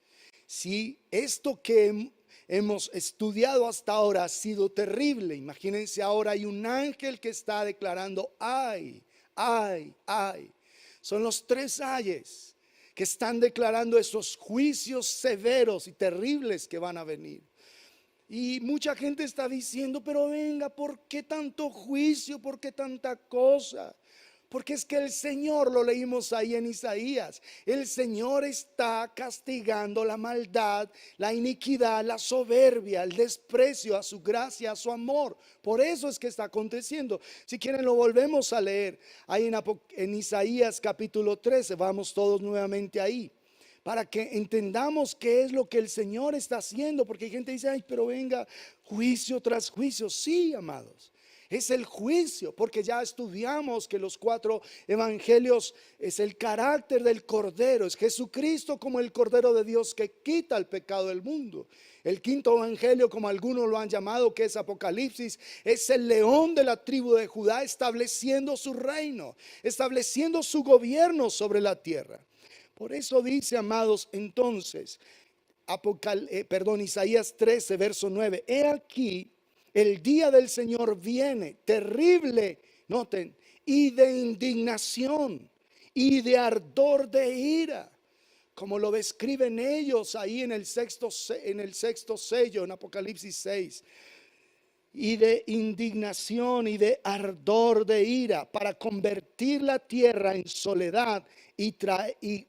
Si esto que hemos estudiado hasta ahora ha sido terrible, imagínense ahora hay un ángel que está declarando ay, ay, ay. Son los 3 ayes que están declarando esos juicios severos y terribles que van a venir. Y mucha gente está diciendo, pero venga, ¿por qué tanto juicio? ¿Por qué tanta cosa? Porque es que el Señor, lo leímos ahí en Isaías, el Señor está castigando la maldad, la iniquidad, la soberbia, el desprecio a su gracia, a su amor. Por eso es que está aconteciendo. Si quieren lo volvemos a leer ahí en Isaías capítulo 13, vamos todos nuevamente ahí, para que entendamos qué es lo que el Señor está haciendo. Porque hay gente que dice, ay, pero venga, juicio tras juicio. Sí, amados. Es el juicio, porque ya estudiamos que los 4 evangelios es el carácter del Cordero, es Jesucristo como el Cordero de Dios que quita el pecado del mundo. El 5.º evangelio, como algunos lo han llamado, que es Apocalipsis, es el león de la tribu de Judá estableciendo su reino, estableciendo su gobierno sobre la tierra. Por eso dice, amados, entonces, Isaías 13, verso 9, he aquí, el día del Señor viene terrible, noten, y de indignación y de ardor de ira, como lo describen ellos ahí en el sexto sello, en Apocalipsis 6. Y de indignación y de ardor de ira, para convertir la tierra en soledad y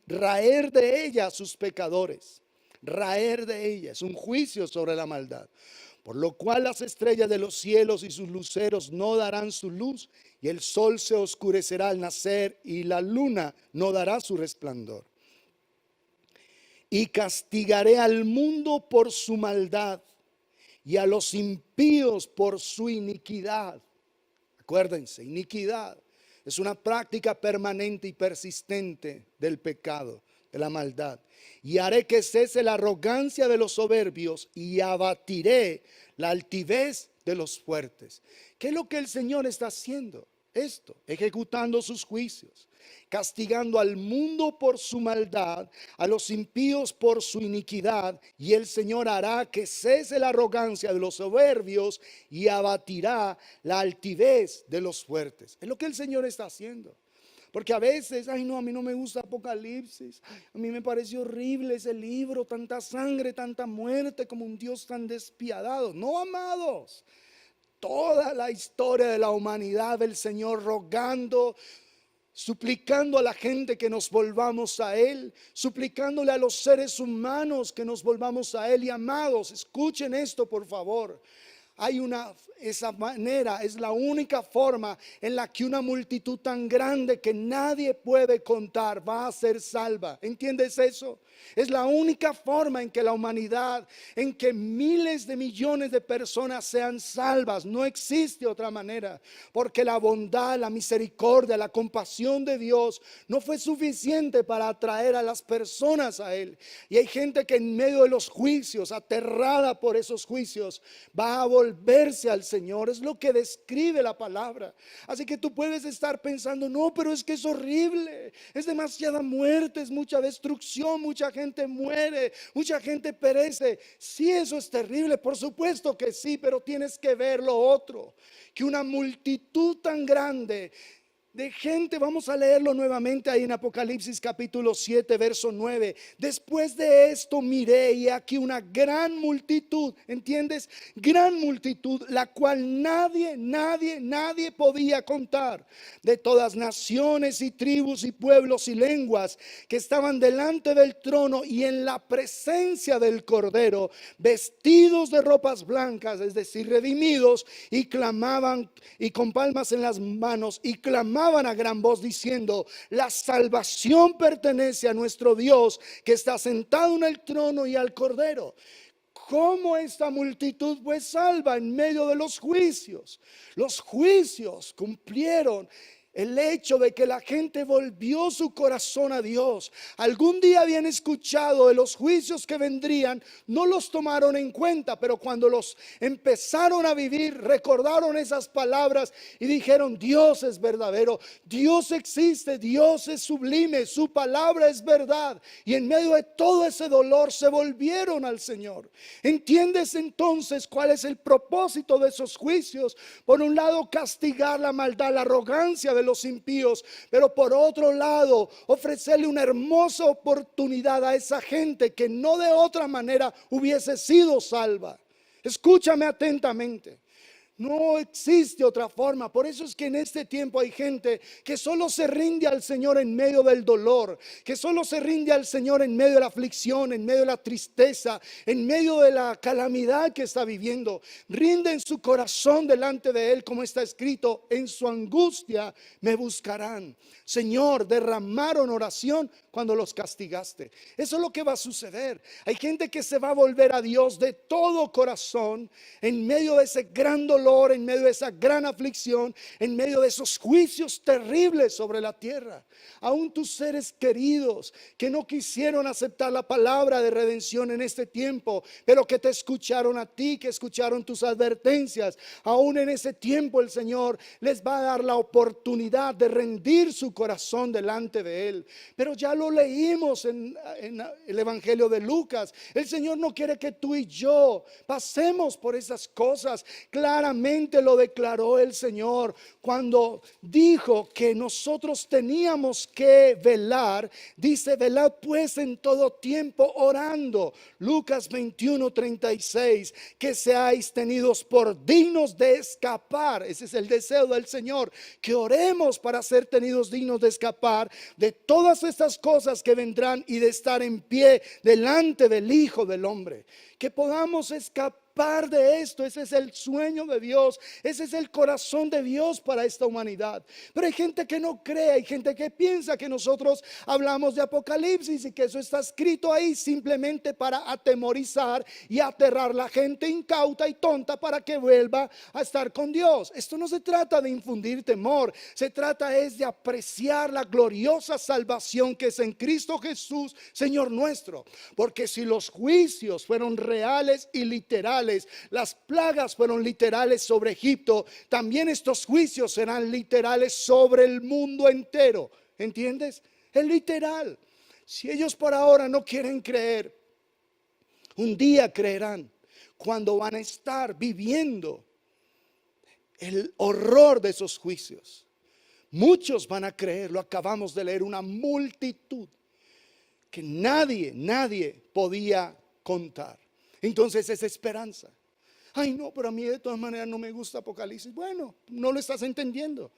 raer de ella a sus pecadores. Raer de ella, es un juicio sobre la maldad. Por lo cual las estrellas de los cielos y sus luceros no darán su luz, y el sol se oscurecerá al nacer, y la luna no dará su resplandor. Y castigaré al mundo por su maldad, y a los impíos por su iniquidad. Acuérdense, iniquidad es una práctica permanente y persistente del pecado, de la maldad. Y haré que cese la arrogancia de los soberbios y abatiré la altivez de los fuertes. ¿Qué es lo que el Señor está haciendo? Esto, ejecutando sus juicios, castigando al mundo por su maldad, a los impíos por su iniquidad, y el Señor hará que cese la arrogancia de los soberbios y abatirá la altivez de los fuertes. Es lo que el Señor está haciendo. Porque a veces, ay no, a mí no me gusta Apocalipsis, a mí me parece horrible ese libro, tanta sangre, tanta muerte, como un Dios tan despiadado. No, amados, toda la historia de la humanidad, el Señor rogando, suplicando a la gente que nos volvamos a Él, suplicándole a los seres humanos que nos volvamos a Él. Y amados, escuchen esto por favor. Esa manera es la única forma en la que una multitud tan grande que nadie puede contar va a ser salva. ¿Entiendes eso? Es la única forma en que la humanidad, en que miles de millones de personas sean salvas. No existe otra manera, porque la bondad, la misericordia, la compasión de Dios no fue suficiente para atraer a las personas a Él. Y hay gente que en medio de los juicios, aterrada por esos juicios, va a volverse al Señor. Es lo que describe la palabra. Así que tú puedes estar pensando, no, pero es que es horrible, es demasiada muerte, es mucha destrucción, mucha gente muere, mucha gente perece. Sí, eso es terrible, por supuesto que sí, pero tienes que ver lo otro, que una multitud tan grande de gente, vamos a leerlo nuevamente ahí en Apocalipsis capítulo 7 verso 9. Después de esto miré y aquí una gran multitud, ¿entiendes? Gran multitud, la cual nadie podía contar, de todas naciones y tribus y pueblos y lenguas, que estaban delante del trono y en la presencia del Cordero, vestidos de ropas blancas, es decir, redimidos, y clamaban, y con palmas en las manos, y clamaban a gran voz diciendo: la salvación pertenece a nuestro Dios, que está sentado en el trono, y al Cordero. ¿Cómo esta multitud fue salva en medio de los juicios? Los juicios cumplieron el hecho de que la gente volvió su corazón a Dios. Algún día habían escuchado de los juicios que vendrían, no los tomaron en cuenta, pero cuando los empezaron a vivir, recordaron esas palabras y dijeron: Dios es verdadero, Dios existe, Dios es sublime, su palabra es verdad. Y en medio de todo ese dolor se volvieron al Señor. ¿Entiendes entonces cuál es el propósito de esos juicios? Por un lado, castigar la maldad, la arrogancia de los impíos, pero por otro lado ofrecerle una hermosa oportunidad a esa gente que no de otra manera hubiese sido salva. Escúchame atentamente. No existe otra forma. Por eso es que en este tiempo hay gente que solo se rinde al Señor en medio del dolor, que solo se rinde al Señor en medio de la aflicción, en medio de la tristeza, en medio de la calamidad que está viviendo. Rinden su corazón delante de Él, como está escrito: en su angustia me buscarán. Señor, derramaron oración cuando los castigaste. Eso es lo que va a suceder. Hay gente que se va a volver a Dios de todo corazón en medio de ese gran dolor, en medio de esa gran aflicción, en medio de esos juicios terribles sobre la tierra. Aún tus seres queridos que no quisieron aceptar la palabra de redención en este tiempo, pero que te escucharon a ti, que escucharon tus advertencias, aún en ese tiempo el Señor les va a dar la oportunidad de rendir su corazón delante de Él. Pero ya lo leímos en el Evangelio de Lucas. El Señor no quiere que tú y yo pasemos por esas cosas. Claramente lo declaró el Señor cuando dijo que nosotros teníamos que velar. Dice: velad pues en todo tiempo orando. Lucas 21:36, que seáis tenidos por dignos de escapar. Ese es el deseo del Señor, que oremos para ser tenidos dignos de escapar de todas estas cosas que vendrán y de estar en pie delante del Hijo del Hombre. Que podamos escapar escapar de esto. Ese es el sueño de Dios. Ese es el corazón de Dios para esta humanidad. Pero hay gente que no cree, hay gente que piensa que nosotros hablamos de Apocalipsis y que eso está escrito ahí simplemente para atemorizar y aterrar a la gente incauta y tonta para que vuelva a estar con Dios. Esto no se trata de infundir temor, se trata es de apreciar la gloriosa salvación que es en Cristo Jesús, Señor nuestro. Porque si los juicios fueron reales y literales, las plagas fueron literales sobre Egipto, también estos juicios serán literales sobre el mundo entero. ¿Entiendes? Es literal. Si ellos por ahora no quieren creer, un día creerán cuando van a estar viviendo el horror de esos juicios. Muchos van a creer, lo acabamos de leer, una multitud que nadie podía contar. Entonces es esperanza. Ay no, pero a mí de todas maneras no me gusta Apocalipsis. Bueno, no lo estás entendiendo.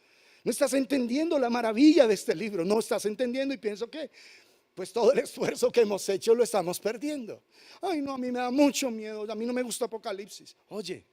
No estás entendiendo la maravilla de este libro. No estás entendiendo y pienso que pues todo el esfuerzo que hemos hecho lo estamos perdiendo. Ay no, a mí me da mucho miedo. A mí no me gusta Apocalipsis. Oye,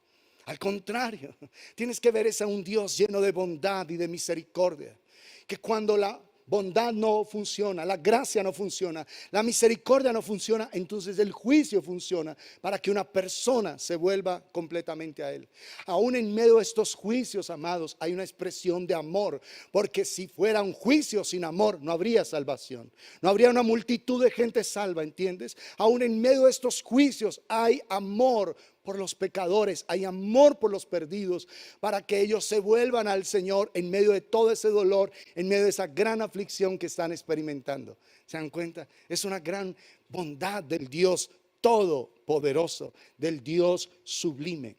al contrario, tienes que ver es a un Dios lleno de bondad y de misericordia. Que cuando la bondad no funciona, la gracia no funciona, la misericordia no funciona, entonces el juicio funciona para que una persona se vuelva completamente a Él. Aún en medio de estos juicios, amados, hay una expresión de amor, porque si fuera un juicio sin amor, no habría salvación, no habría una multitud de gente salva, ¿entiendes? Aún en medio de estos juicios hay amor por los pecadores, hay amor por los perdidos, para que ellos se vuelvan al Señor en medio de todo ese dolor, en medio de esa gran aflicción que están experimentando. ¿Se dan cuenta? Es una gran bondad del Dios todopoderoso, del Dios sublime.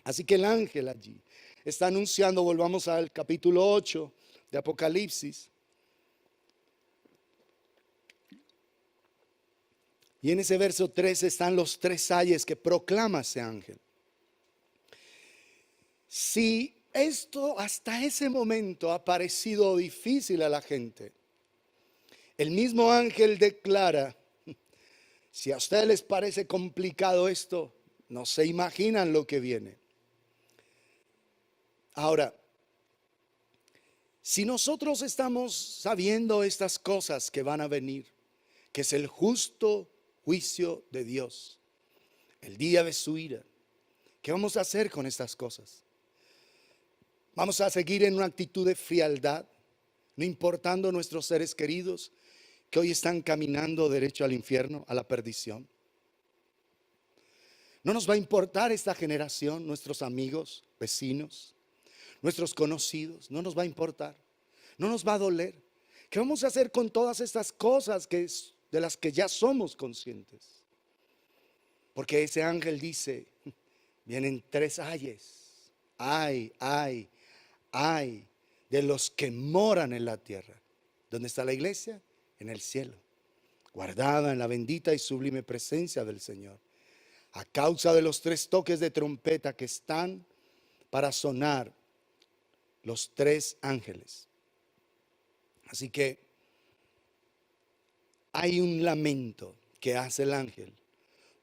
Así que el ángel allí está anunciando, volvamos al capítulo 8 de Apocalipsis. Y en ese verso 13 están los 3 ayes que proclama ese ángel. Si esto hasta ese momento ha parecido difícil a la gente, el mismo ángel declara, si a ustedes les parece complicado esto, no se imaginan lo que viene. Ahora, si nosotros estamos sabiendo estas cosas que van a venir, que es el justo juicio de Dios, el día de su ira, ¿qué vamos a hacer con estas cosas? ¿Vamos a seguir en una actitud de frialdad, no importando nuestros seres queridos que hoy están caminando derecho al infierno, a la perdición? ¿No nos va a importar esta generación, nuestros amigos, vecinos, nuestros conocidos? No nos va a importar, no nos va a doler. ¿Qué vamos a hacer con todas estas cosas de las que ya somos conscientes? Porque ese ángel dice, vienen 3 ayes. Ay de los que moran en la tierra. ¿Dónde está la iglesia? En el cielo, guardada en la bendita y sublime presencia del Señor, a causa de los 3 toques de trompeta que están para sonar los 3 ángeles. Así que hay un lamento que hace el ángel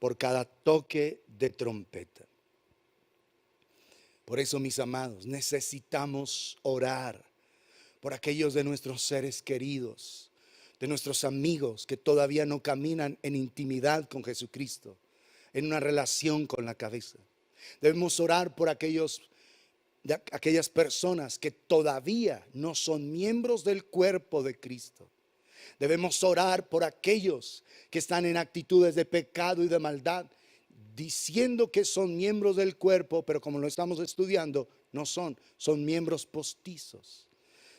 por cada toque de trompeta. Por eso, mis amados, necesitamos orar por aquellos de nuestros seres queridos, de nuestros amigos que todavía no caminan en intimidad con Jesucristo, en una relación con la cabeza. Debemos orar por aquellas personas que todavía no son miembros del cuerpo de Cristo. Debemos orar por aquellos que están en actitudes de pecado y de maldad, diciendo que son miembros del cuerpo, pero como lo estamos estudiando, no son miembros postizos.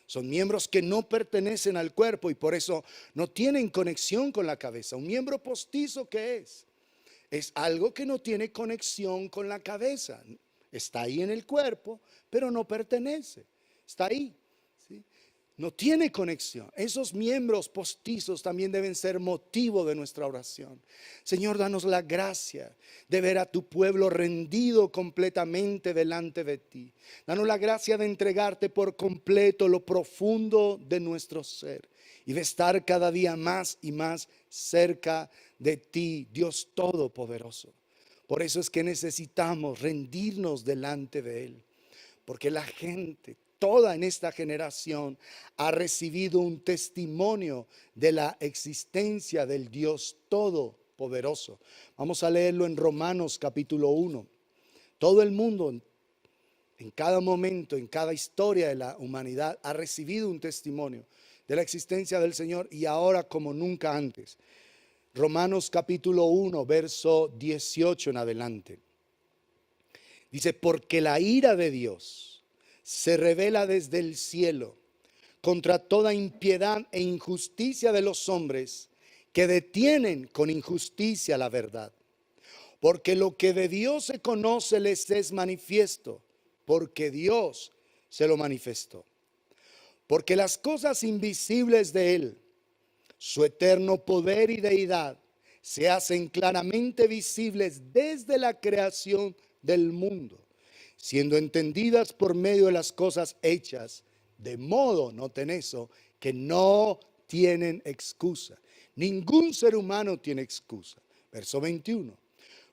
Son miembros que no pertenecen al cuerpo y por eso no tienen conexión con la cabeza. Un miembro postizo, ¿qué es? Es algo que no tiene conexión con la cabeza. Está ahí en el cuerpo, pero no pertenece. Está ahí, ¿sí? No tiene conexión. Esos miembros postizos también deben ser motivo de nuestra oración. Señor, danos la gracia de ver a tu pueblo rendido completamente delante de ti. Danos la gracia de entregarte por completo lo profundo de nuestro ser y de estar cada día más y más cerca de ti, Dios Todopoderoso. Por eso es que necesitamos rendirnos delante de Él. Porque la gente, toda en esta generación, ha recibido un testimonio de la existencia del Dios Todopoderoso. Vamos a leerlo en Romanos capítulo 1. Todo el mundo, en cada momento, en cada historia de la humanidad, ha recibido un testimonio de la existencia del Señor, y ahora como nunca antes. Romanos capítulo 1, verso 18 en adelante. Dice, porque la ira de Dios se revela desde el cielo contra toda impiedad e injusticia de los hombres que detienen con injusticia la verdad. Porque lo que de Dios se conoce les es manifiesto, porque Dios se lo manifestó. Porque las cosas invisibles de Él, su eterno poder y deidad, se hacen claramente visibles desde la creación del mundo, siendo entendidas por medio de las cosas hechas, de modo, noten eso, que no tienen excusa. Ningún ser humano tiene excusa. Verso 21.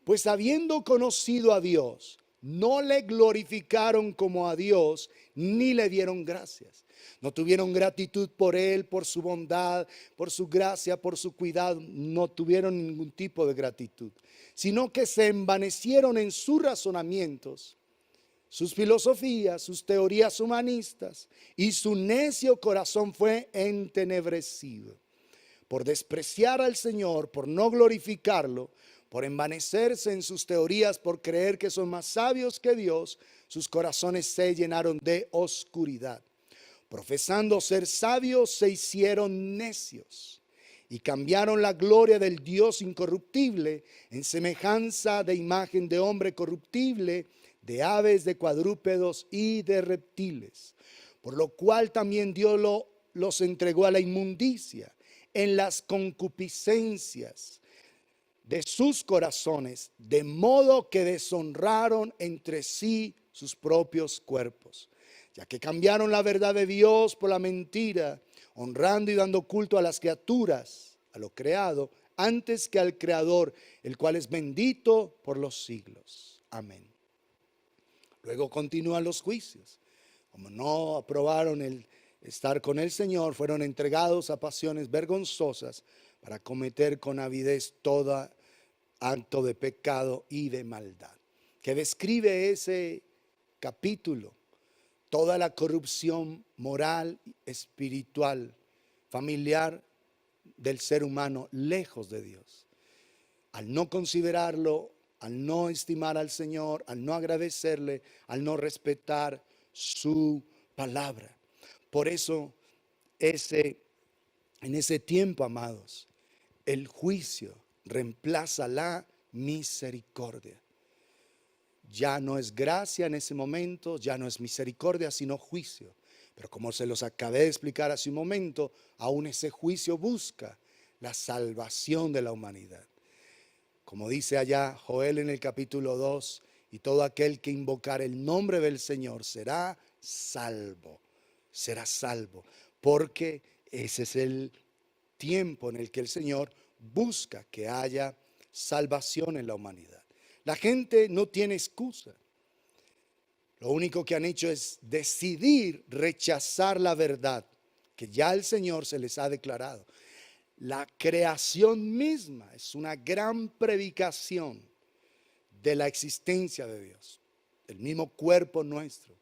Pues habiendo conocido a Dios, no le glorificaron como a Dios, ni le dieron gracias. No tuvieron gratitud por Él, por su bondad, por su gracia, por su cuidado. No tuvieron ningún tipo de gratitud, sino que se envanecieron en sus razonamientos, sus filosofías, sus teorías humanistas, y su necio corazón fue entenebrecido. Por despreciar al Señor, por no glorificarlo, por envanecerse en sus teorías, por creer que son más sabios que Dios, sus corazones se llenaron de oscuridad. Profesando ser sabios, se hicieron necios y cambiaron la gloria del Dios incorruptible en semejanza de imagen de hombre corruptible, de aves, de cuadrúpedos y de reptiles. Por lo cual también Dios los entregó a la inmundicia en las concupiscencias de sus corazones, de modo que deshonraron entre sí sus propios cuerpos, ya que cambiaron la verdad de Dios por la mentira, honrando y dando culto a las criaturas, a lo creado, antes que al Creador, el cual es bendito por los siglos. Amén. Luego continúan los juicios. Como no aprobaron el estar con el Señor, fueron entregados a pasiones vergonzosas para cometer con avidez todo acto de pecado y de maldad. Que describe ese capítulo toda la corrupción moral, espiritual, familiar del ser humano lejos de Dios. Al no considerarlo, al no estimar al Señor, al no agradecerle, al no respetar su palabra. Por eso en ese tiempo, amados, el juicio reemplaza la misericordia. Ya no es gracia en ese momento, ya no es misericordia, sino juicio. Pero como se los acabé de explicar hace un momento, aún ese juicio busca la salvación de la humanidad. Como dice allá Joel en el capítulo 2, y todo aquel que invocar el nombre del Señor será salvo, porque ese es el tiempo en el que el Señor busca que haya salvación en la humanidad. La gente no tiene excusa. Lo único que han hecho es decidir rechazar la verdad que ya el Señor se les ha declarado. La creación misma es una gran predicación de la existencia de Dios. El mismo cuerpo nuestro,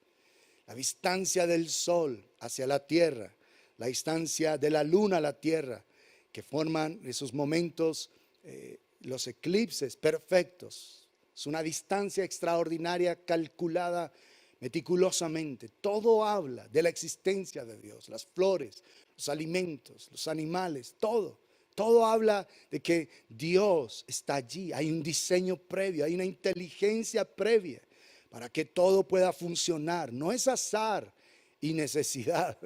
la distancia del sol hacia la tierra, la distancia de la luna a la tierra, que forman esos momentos, los eclipses perfectos. Es una distancia extraordinaria calculada meticulosamente. Todo habla de la existencia de Dios. Las flores, los alimentos, los animales, todo habla de que Dios está allí. Hay un diseño previo, hay una inteligencia previa para que todo pueda funcionar. No es azar y necesidad.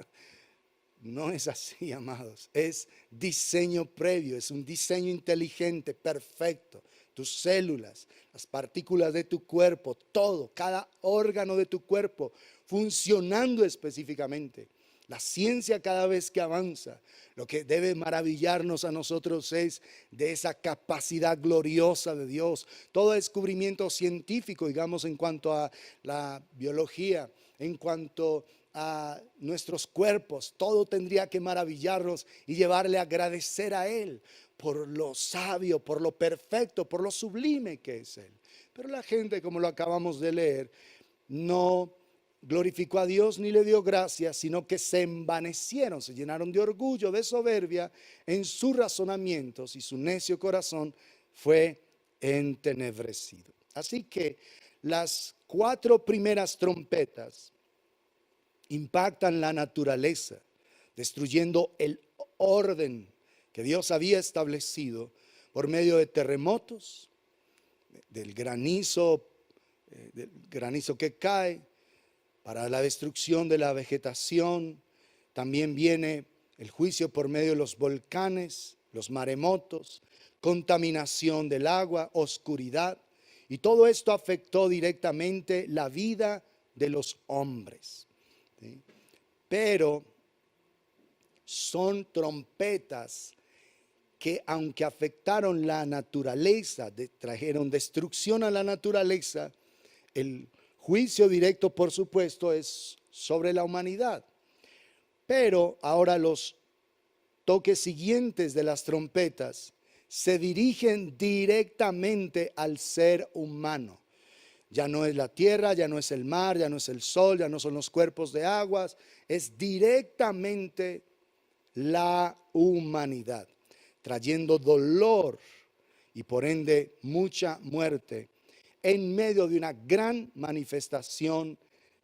No es así, amados. Es diseño previo, es un diseño inteligente, perfecto. Tus células, las partículas de tu cuerpo, todo, cada órgano de tu cuerpo funcionando específicamente. La ciencia cada vez que avanza, lo que debe maravillarnos a nosotros es de esa capacidad gloriosa de Dios. Todo descubrimiento científico, digamos, en cuanto a la biología, en cuanto a nuestros cuerpos, todo tendría que maravillarnos y llevarle a agradecer a Él por lo sabio, por lo perfecto, por lo sublime que es Él. Pero la gente, como lo acabamos de leer, no glorificó a Dios ni le dio gracias, sino que se envanecieron, se llenaron de orgullo, de soberbia en sus razonamientos, y su necio corazón fue entenebrecido. Así que las 4 primeras trompetas impactan la naturaleza, destruyendo el orden que Dios había establecido por medio de terremotos, del granizo que cae para la destrucción de la vegetación. También viene el juicio por medio de los volcanes, los maremotos, contaminación del agua, oscuridad. Y todo esto afectó directamente la vida de los hombres, ¿sí? Pero son trompetas que, aunque afectaron la naturaleza, trajeron destrucción a la naturaleza, el juicio directo, por supuesto, es sobre la humanidad. Pero ahora los toques siguientes de las trompetas se dirigen directamente al ser humano. Ya no es la tierra, ya no es el mar, ya no es el sol, ya no son los cuerpos de aguas, es directamente la humanidad, trayendo dolor y por ende mucha muerte en medio de una gran manifestación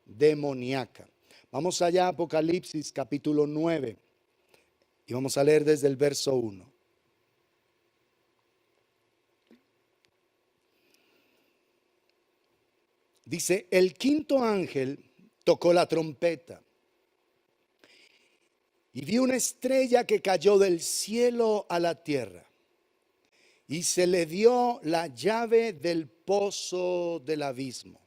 demoníaca. Vamos allá a Apocalipsis capítulo 9 y vamos a leer desde el verso 1. Dice: el quinto ángel tocó la trompeta y vi una estrella que cayó del cielo a la tierra, y se le dio la llave del pozo del abismo.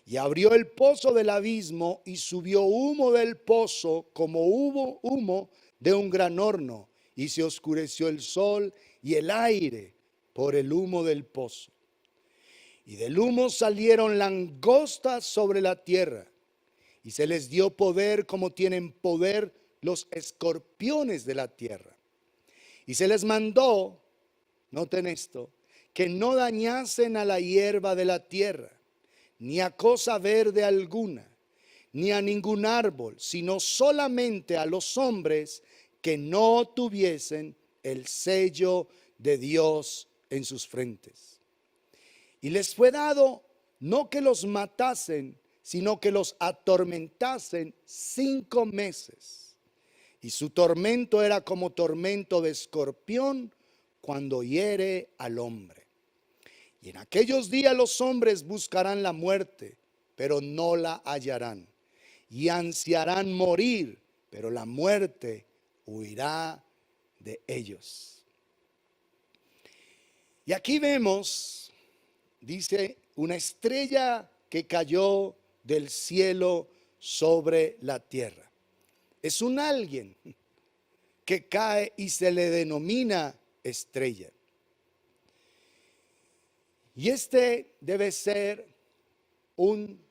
Y abrió el pozo del abismo y subió humo del pozo como hubo humo de un gran horno, y se oscureció el sol y el aire por el humo del pozo. Y del humo salieron langostas sobre la tierra, y se les dio poder como tienen poder los escorpiones de la tierra. Y se les mandó, noten esto, que no dañasen a la hierba de la tierra, ni a cosa verde alguna, ni a ningún árbol, sino solamente a los hombres que no tuviesen el sello de Dios en sus frentes. Y les fue dado no que los matasen, sino que los atormentasen 5 meses. Y su tormento era como tormento de escorpión cuando hiere al hombre. Y en aquellos días los hombres buscarán la muerte, pero no la hallarán. Y ansiarán morir, pero la muerte huirá de ellos. Y aquí vemos, dice, una estrella que cayó del cielo sobre la tierra. Es un alguien que cae y se le denomina estrella. Y este debe ser un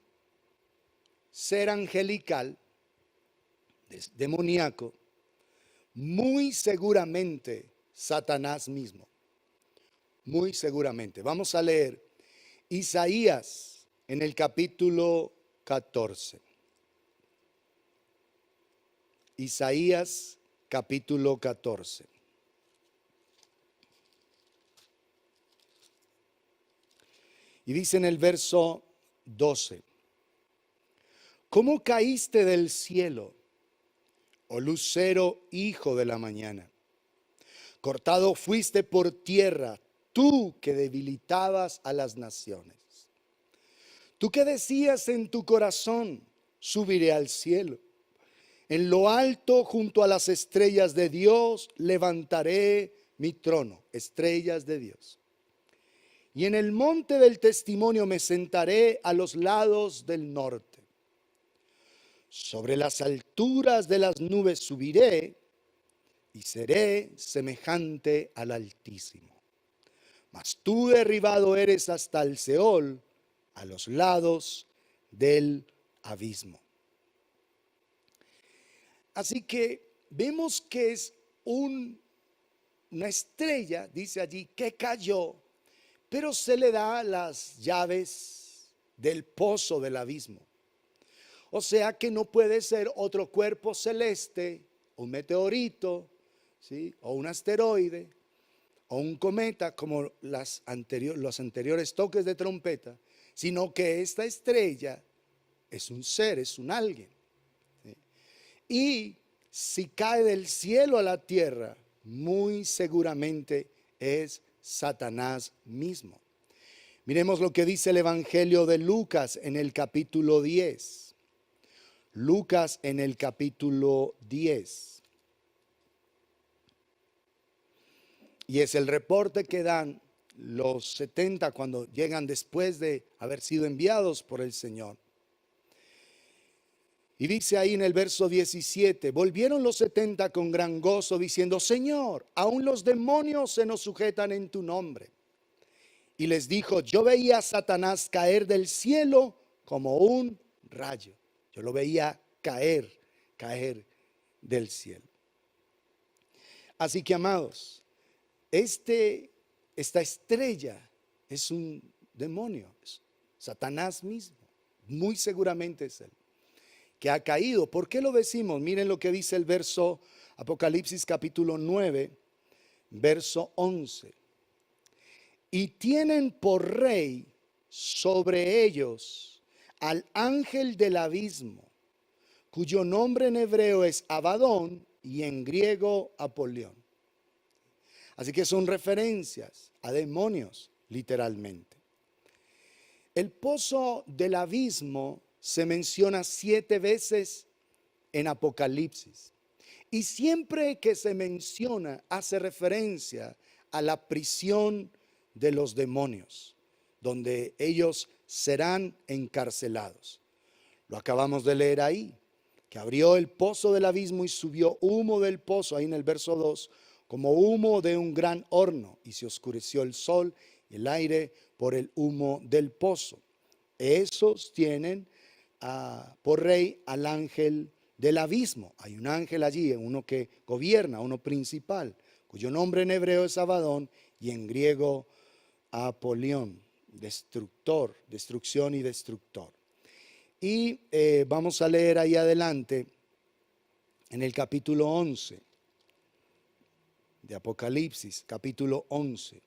ser angelical, demoníaco, muy seguramente Satanás mismo. Muy seguramente. Vamos a leer Isaías en el capítulo 14. Isaías capítulo 14. Y dice en el verso 12: ¿cómo caíste del cielo, oh lucero, hijo de la mañana? Cortado fuiste por tierra, tú que debilitabas a las naciones. Tú que decías en tu corazón: subiré al cielo. En lo alto, junto a las estrellas de Dios, levantaré mi trono. Estrellas de Dios. Y en el monte del testimonio me sentaré a los lados del norte. Sobre las alturas de las nubes subiré y seré semejante al Altísimo. Mas tú derribado eres hasta el Seol, a los lados del abismo. Así que vemos que es una estrella, dice allí, que cayó, pero se le da las llaves del pozo del abismo. O sea que no puede ser otro cuerpo celeste, un meteorito, ¿sí?, o un asteroide, o un cometa, como los anteriores toques de trompeta, sino que esta estrella es un ser, es un alguien. ¿Sí? Y si cae del cielo a la tierra, muy seguramente es Satanás mismo. Miremos lo que dice el Evangelio de Lucas en el capítulo 10. Lucas en el capítulo 10. Y es el reporte que dan los 70 cuando llegan después de haber sido enviados por el Señor. Y dice ahí en el verso 17, volvieron los 70 con gran gozo diciendo, Señor, aún los demonios se nos sujetan en tu nombre. Y les dijo, yo veía a Satanás caer del cielo como un rayo. Yo lo veía caer del cielo. Así que, amados, esta estrella es un demonio, es Satanás mismo, muy seguramente es él, que ha caído. ¿Por qué lo decimos? Miren lo que dice el verso Apocalipsis capítulo 9, verso 11. Y tienen por rey sobre ellos al ángel del abismo, cuyo nombre en hebreo es Abadón y en griego Apolión. Así que son referencias a demonios, literalmente. El pozo del abismo se menciona 7 veces en Apocalipsis. Y siempre que se menciona, hace referencia a la prisión de los demonios, donde ellos serán encarcelados. Lo acabamos de leer ahí, que abrió el pozo del abismo y subió humo del pozo, ahí en el verso 2, como humo de un gran horno, y se oscureció el sol y el aire por el humo del pozo. Esos tienen por rey al ángel del abismo. Hay un ángel allí, uno que gobierna, uno principal, cuyo nombre en hebreo es Abadón y en griego Apolión, destructor, destrucción y destructor. Y vamos a leer ahí adelante en el capítulo 11 de Apocalipsis, capítulo 11,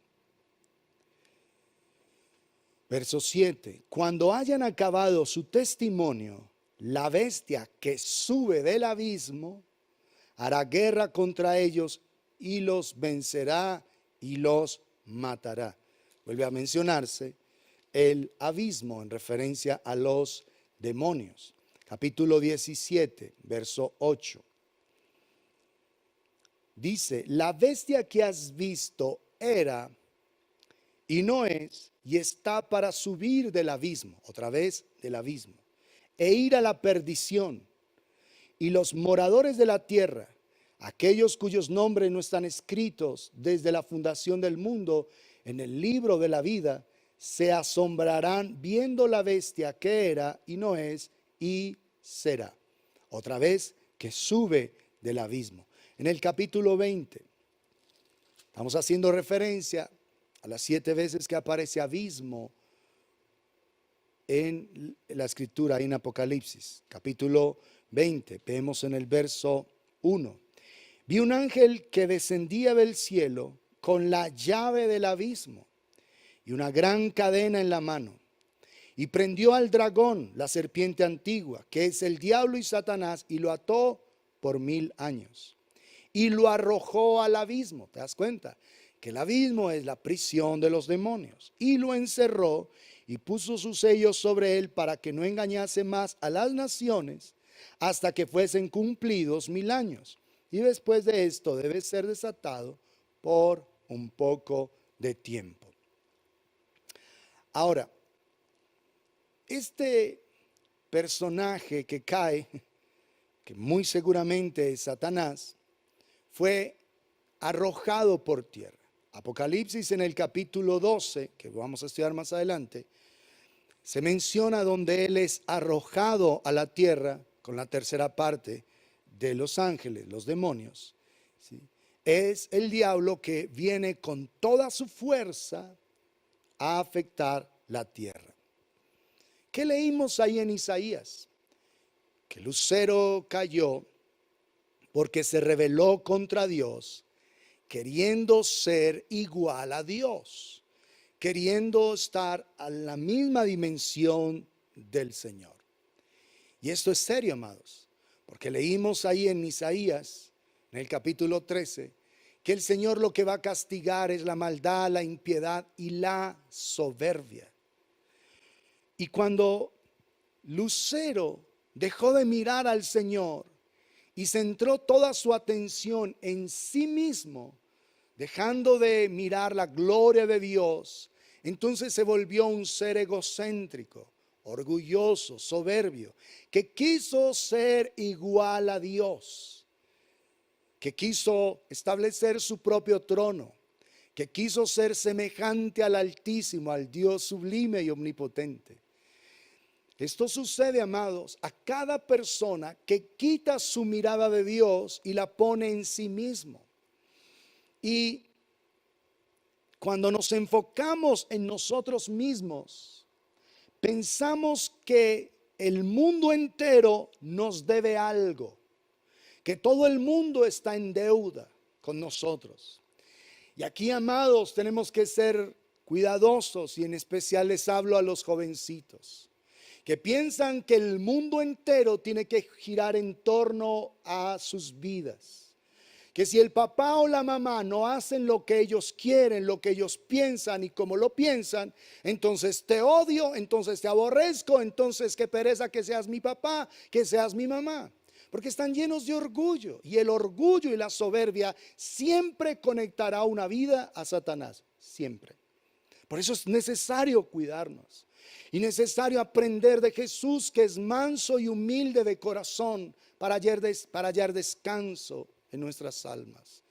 verso 7. Cuando hayan acabado su testimonio, la bestia que sube del abismo hará guerra contra ellos y los vencerá y los matará. Vuelve a mencionarse el abismo en referencia a los demonios. Capítulo 17, verso 8. Dice, la bestia que has visto era y no es y está para subir del abismo, otra vez del abismo, e ir a la perdición. Y los moradores de la tierra, aquellos cuyos nombres no están escritos desde la fundación del mundo en el libro de la vida, se asombrarán viendo la bestia que era y no es y será. Otra vez que sube del abismo. En el capítulo 20, estamos haciendo referencia a las 7 veces que aparece abismo en la escritura, en Apocalipsis. Capítulo 20, vemos en el verso 1. Vi un ángel que descendía del cielo con la llave del abismo y una gran cadena en la mano, y prendió al dragón, la serpiente antigua, que es el diablo y Satanás, y lo ató por 1000 años, y lo arrojó al abismo. ¿Te das cuenta? Que el abismo es la prisión de los demonios, y lo encerró y puso sus sellos sobre él para que no engañase más a las naciones hasta que fuesen cumplidos 1000 años. Y después de esto debe ser desatado por un poco de tiempo. Ahora, este personaje que cae que muy seguramente es Satanás, fue arrojado por tierra. Apocalipsis en el capítulo 12, que vamos a estudiar más adelante, se menciona donde él es arrojado a la tierra con la tercera parte de los ángeles, los demonios. ¿Sí? Es el diablo que viene con toda su fuerza a afectar la tierra. ¿Qué leímos ahí en Isaías? Que Lucero cayó porque se rebeló contra Dios, queriendo ser igual a Dios, queriendo estar a la misma dimensión del Señor. Y esto es serio, amados, porque leímos ahí en Isaías, en el capítulo 13, que el Señor lo que va a castigar es la maldad, la impiedad y la soberbia. Y cuando Lucero dejó de mirar al Señor y centró toda su atención en sí mismo, dejando de mirar la gloria de Dios, entonces se volvió un ser egocéntrico, orgulloso, soberbio, que quiso ser igual a Dios, que quiso establecer su propio trono, que quiso ser semejante al Altísimo, al Dios sublime y omnipotente. Esto sucede, amados, a cada persona que quita su mirada de Dios y la pone en sí mismo. Y cuando nos enfocamos en nosotros mismos, pensamos que el mundo entero nos debe algo, que todo el mundo está en deuda con nosotros. Y aquí, amados, tenemos que ser cuidadosos, y en especial les hablo a los jovencitos, que piensan que el mundo entero tiene que girar en torno a sus vidas. Que si el papá o la mamá no hacen lo que ellos quieren, lo que ellos piensan y como lo piensan, entonces te odio, entonces te aborrezco, entonces qué pereza que seas mi papá, que seas mi mamá. Porque están llenos de orgullo, y el orgullo y la soberbia siempre conectará una vida a Satanás, siempre. Por eso es necesario cuidarnos y necesario aprender de Jesús, que es manso y humilde de corazón, para hallar descanso en nuestras almas.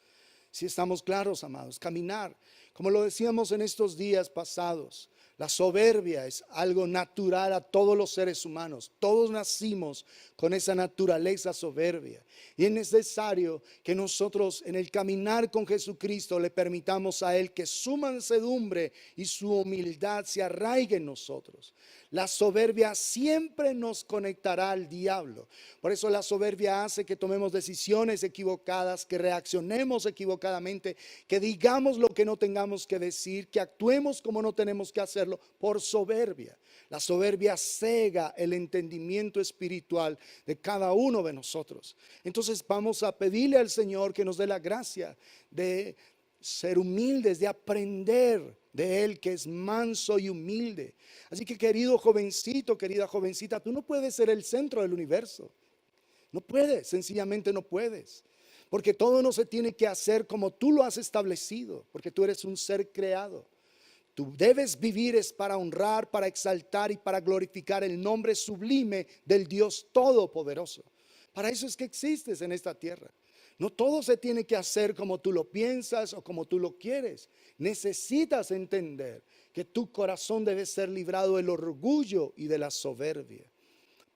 Si estamos claros, amados, caminar, como lo decíamos en estos días pasados, la soberbia es algo natural a todos los seres humanos. Todos nacimos con esa naturaleza soberbia. Y es necesario que nosotros, en el caminar con Jesucristo, le permitamos a Él que su mansedumbre y su humildad se arraiguen en nosotros. La soberbia siempre nos conectará al diablo. Por eso la soberbia hace que tomemos decisiones equivocadas, que reaccionemos equivocadamente, que digamos lo que no tengamos que decir, que actuemos como no tenemos que hacerlo por soberbia. La soberbia cega el entendimiento espiritual de cada uno de nosotros. Entonces vamos a pedirle al Señor que nos dé la gracia de ser humildes, de aprender de Él, que es manso y humilde. Así que, querido jovencito, querida jovencita, tú no puedes ser el centro del universo. No puedes, sencillamente no puedes. Porque todo no se tiene que hacer como tú lo has establecido, porque tú eres un ser creado. Tú debes vivir es para honrar, para exaltar y para glorificar el nombre sublime del Dios Todopoderoso. Para eso es que existes en esta tierra. No todo se tiene que hacer como tú lo piensas o como tú lo quieres. Necesitas entender que tu corazón debe ser librado del orgullo y de la soberbia.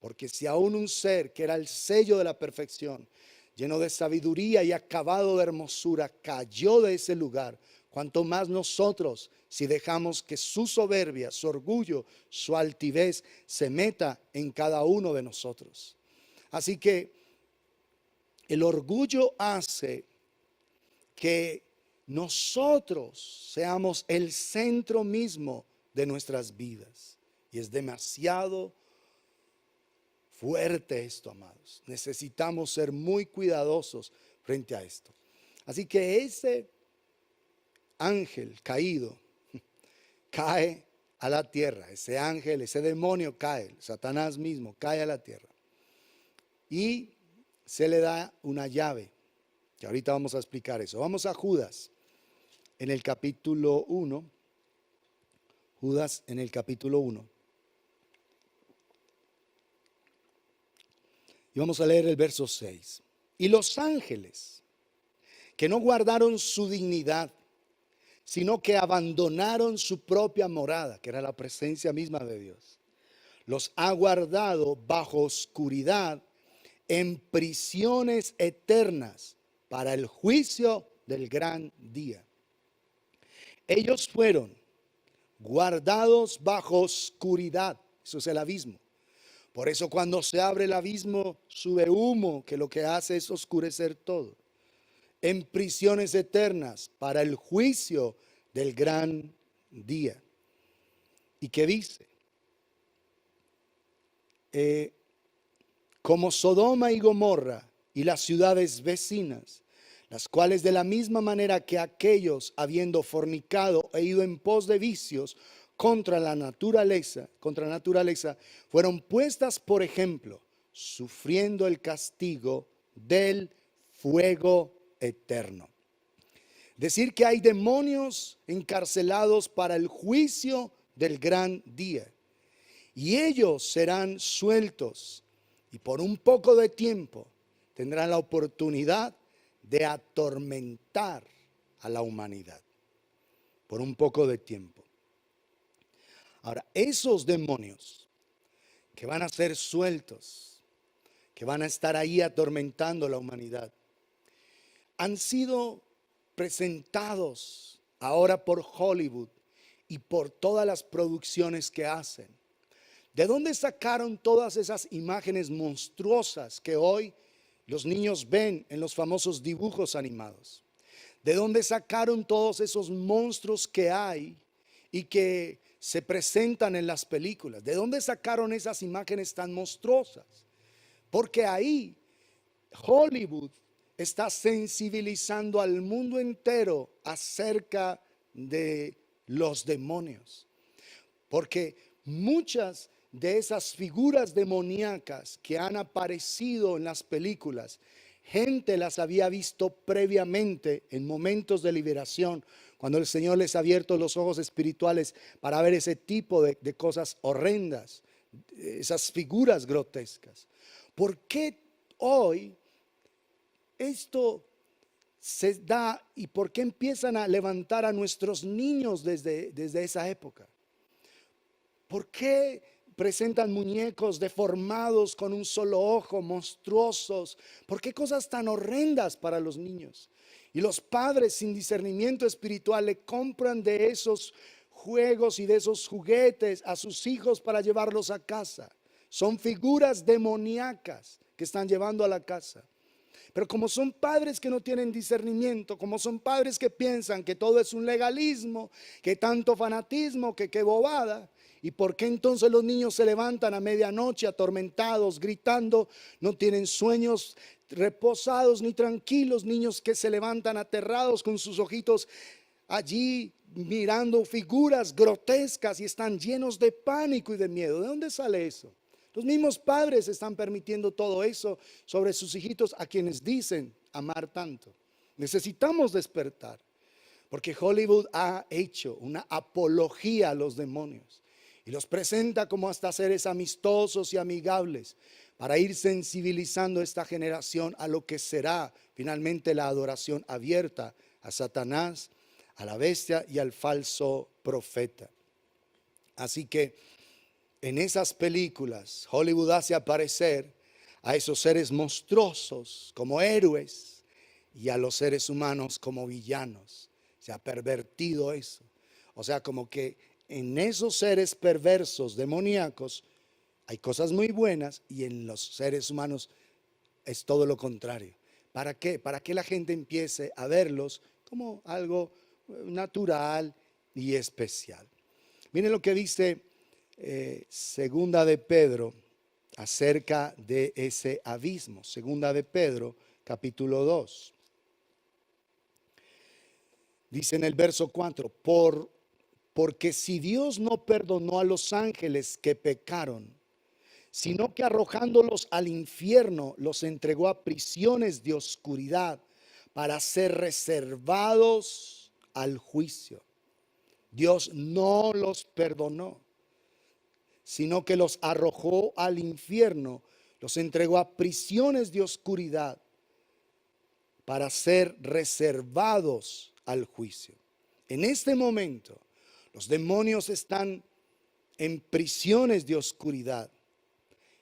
Porque si aún un ser que era el sello de la perfección, lleno de sabiduría y acabado de hermosura, cayó de ese lugar, cuanto más nosotros, si dejamos que su soberbia, su orgullo, su altivez se meta en cada uno de nosotros. Así que el orgullo hace que nosotros seamos el centro mismo de nuestras vidas. Y es demasiado fuerte esto, amados. Necesitamos ser muy cuidadosos frente a esto. Así que ese ángel caído cae a la tierra. Ese ángel, ese demonio cae. Satanás mismo cae a la tierra. Y se le da una llave, que ahorita vamos a explicar eso. Vamos a Judas en el capítulo 1. Judas en el capítulo 1. Y vamos a leer el verso 6. Y los ángeles, que no guardaron su dignidad, sino que abandonaron su propia morada, que era la presencia misma de Dios, los ha guardado bajo oscuridad en prisiones eternas para el juicio del gran día. Ellos fueron guardados bajo oscuridad. Eso es el abismo. Por eso cuando se abre el abismo sube humo, que lo que hace es oscurecer todo. En prisiones eternas para el juicio del gran día. ¿Y qué dice? Como Sodoma y Gomorra y las ciudades vecinas, las cuales de la misma manera que aquellos, habiendo fornicado e ido en pos de vicios contra la naturaleza, fueron puestas por ejemplo, sufriendo el castigo del fuego eterno. Decir que hay demonios encarcelados para el juicio del gran día. Y ellos serán sueltos y por un poco de tiempo tendrán la oportunidad de atormentar a la humanidad. Por un poco de tiempo. Ahora, esos demonios que van a ser sueltos, que van a estar ahí atormentando a la humanidad, han sido presentados ahora por Hollywood y por todas las producciones que hacen. ¿De dónde sacaron todas esas imágenes monstruosas que hoy los niños ven en los famosos dibujos animados? ¿De dónde sacaron todos esos monstruos que hay y que se presentan en las películas? ¿De dónde sacaron esas imágenes tan monstruosas? Porque ahí Hollywood está sensibilizando al mundo entero acerca de los demonios. Porque muchas de esas figuras demoníacas que han aparecido en las películas, gente las había visto previamente en momentos de liberación, cuando el Señor les ha abierto los ojos espirituales para ver ese tipo de cosas horrendas, esas figuras grotescas. ¿Por qué hoy esto se da y por qué empiezan a levantar a nuestros niños desde esa época? ¿Por qué presentan muñecos deformados con un solo ojo, monstruosos? ¿Por qué cosas tan horrendas para los niños? Y los padres sin discernimiento espiritual le compran de esos juegos y de esos juguetes a sus hijos para llevarlos a casa. Son figuras demoníacas que están llevando a la casa. Pero como son padres que no tienen discernimiento, como son padres que piensan que todo es un legalismo, que tanto fanatismo, que qué bobada. ¿Y por qué entonces los niños se levantan a medianoche atormentados, gritando? No tienen sueños reposados ni tranquilos, niños que se levantan aterrados con sus ojitos allí mirando figuras grotescas y están llenos de pánico y de miedo. ¿De dónde sale eso? Los mismos padres están permitiendo todo eso sobre sus hijitos a quienes dicen amar tanto. Necesitamos despertar, porque Hollywood ha hecho una apología a los demonios y los presenta como hasta seres amistosos y amigables para ir sensibilizando a esta generación a lo que será finalmente la adoración abierta a Satanás, a la bestia y al falso profeta. Así que en esas películas Hollywood hace aparecer a esos seres monstruosos como héroes y a los seres humanos como villanos. Se ha pervertido eso. O sea, como que en esos seres perversos, demoníacos, hay cosas muy buenas y en los seres humanos es todo lo contrario. ¿Para qué? Para que la gente empiece a verlos como algo natural y especial. Miren lo que dice Segunda de Pedro acerca de ese abismo. Segunda de Pedro, capítulo 2. Dice en el verso 4, porque si Dios no perdonó a los ángeles que pecaron, sino que arrojándolos al infierno los entregó a prisiones de oscuridad para ser reservados al juicio. Dios no los perdonó, sino que los arrojó al infierno, Los entregó a prisiones de oscuridad para ser reservados al juicio. En este momento, los demonios están en prisiones de oscuridad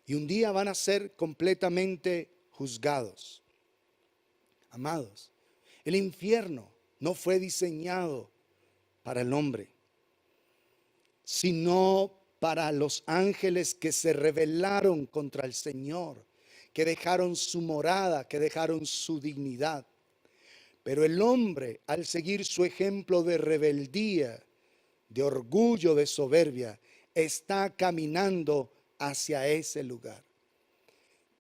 y un día van a ser completamente juzgados. Amados, el infierno no fue diseñado para el hombre, sino para los ángeles que se rebelaron contra el Señor, que dejaron su morada, que dejaron su dignidad. Pero el hombre, al seguir su ejemplo de rebeldía, de orgullo, de soberbia, está caminando hacia ese lugar.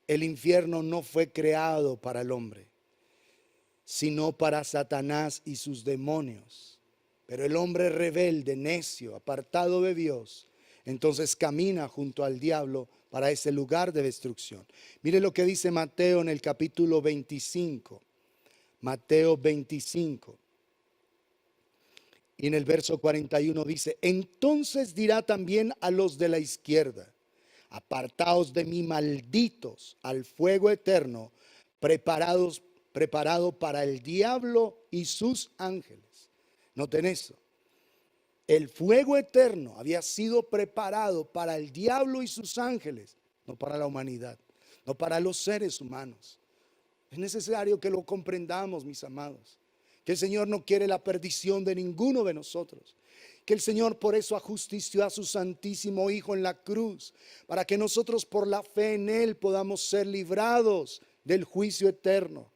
El infierno no fue creado para el hombre, sino para Satanás y sus demonios. Pero el hombre rebelde, necio, apartado de Dios, entonces camina junto al diablo para ese lugar de destrucción. Mire lo que dice Mateo en el capítulo 25. Mateo 25. Y en el verso 41 dice: entonces dirá también a los de la izquierda: apartaos de mí, malditos, al fuego eterno, preparado para el diablo y sus ángeles. Noten eso. El fuego eterno había sido preparado para el diablo y sus ángeles, no para la humanidad, no para los seres humanos. Es necesario que lo comprendamos, mis amados, que el Señor no quiere la perdición de ninguno de nosotros, que el Señor por eso ajustició a su santísimo Hijo en la cruz, para que nosotros por la fe en Él podamos ser librados del juicio eterno.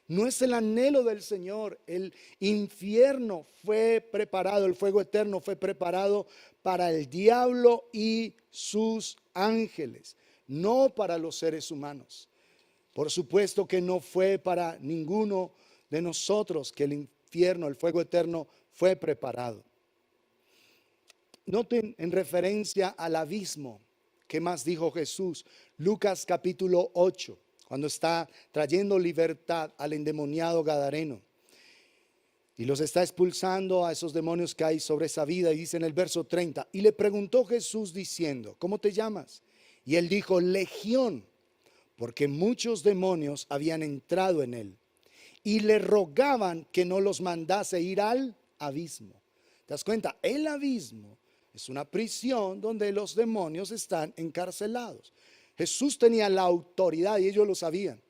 No es el anhelo del Señor. El infierno fue preparado, el fuego eterno fue preparado para el diablo y sus ángeles, no para los seres humanos. Por supuesto que no fue para ninguno de nosotros que el infierno, el fuego eterno fue preparado. Noten en referencia al abismo, ¿qué más dijo Jesús? Lucas capítulo 8. Cuando está trayendo libertad al endemoniado gadareno y los está expulsando a esos demonios que hay sobre esa vida, y dice en el verso 30: y le preguntó Jesús diciendo: ¿cómo te llamas? Y él dijo: Legión, porque muchos demonios habían entrado en él y le rogaban que no los mandase ir al abismo. ¿Te das cuenta? El abismo es una prisión donde los demonios están encarcelados. Jesús tenía la autoridad y ellos lo sabían.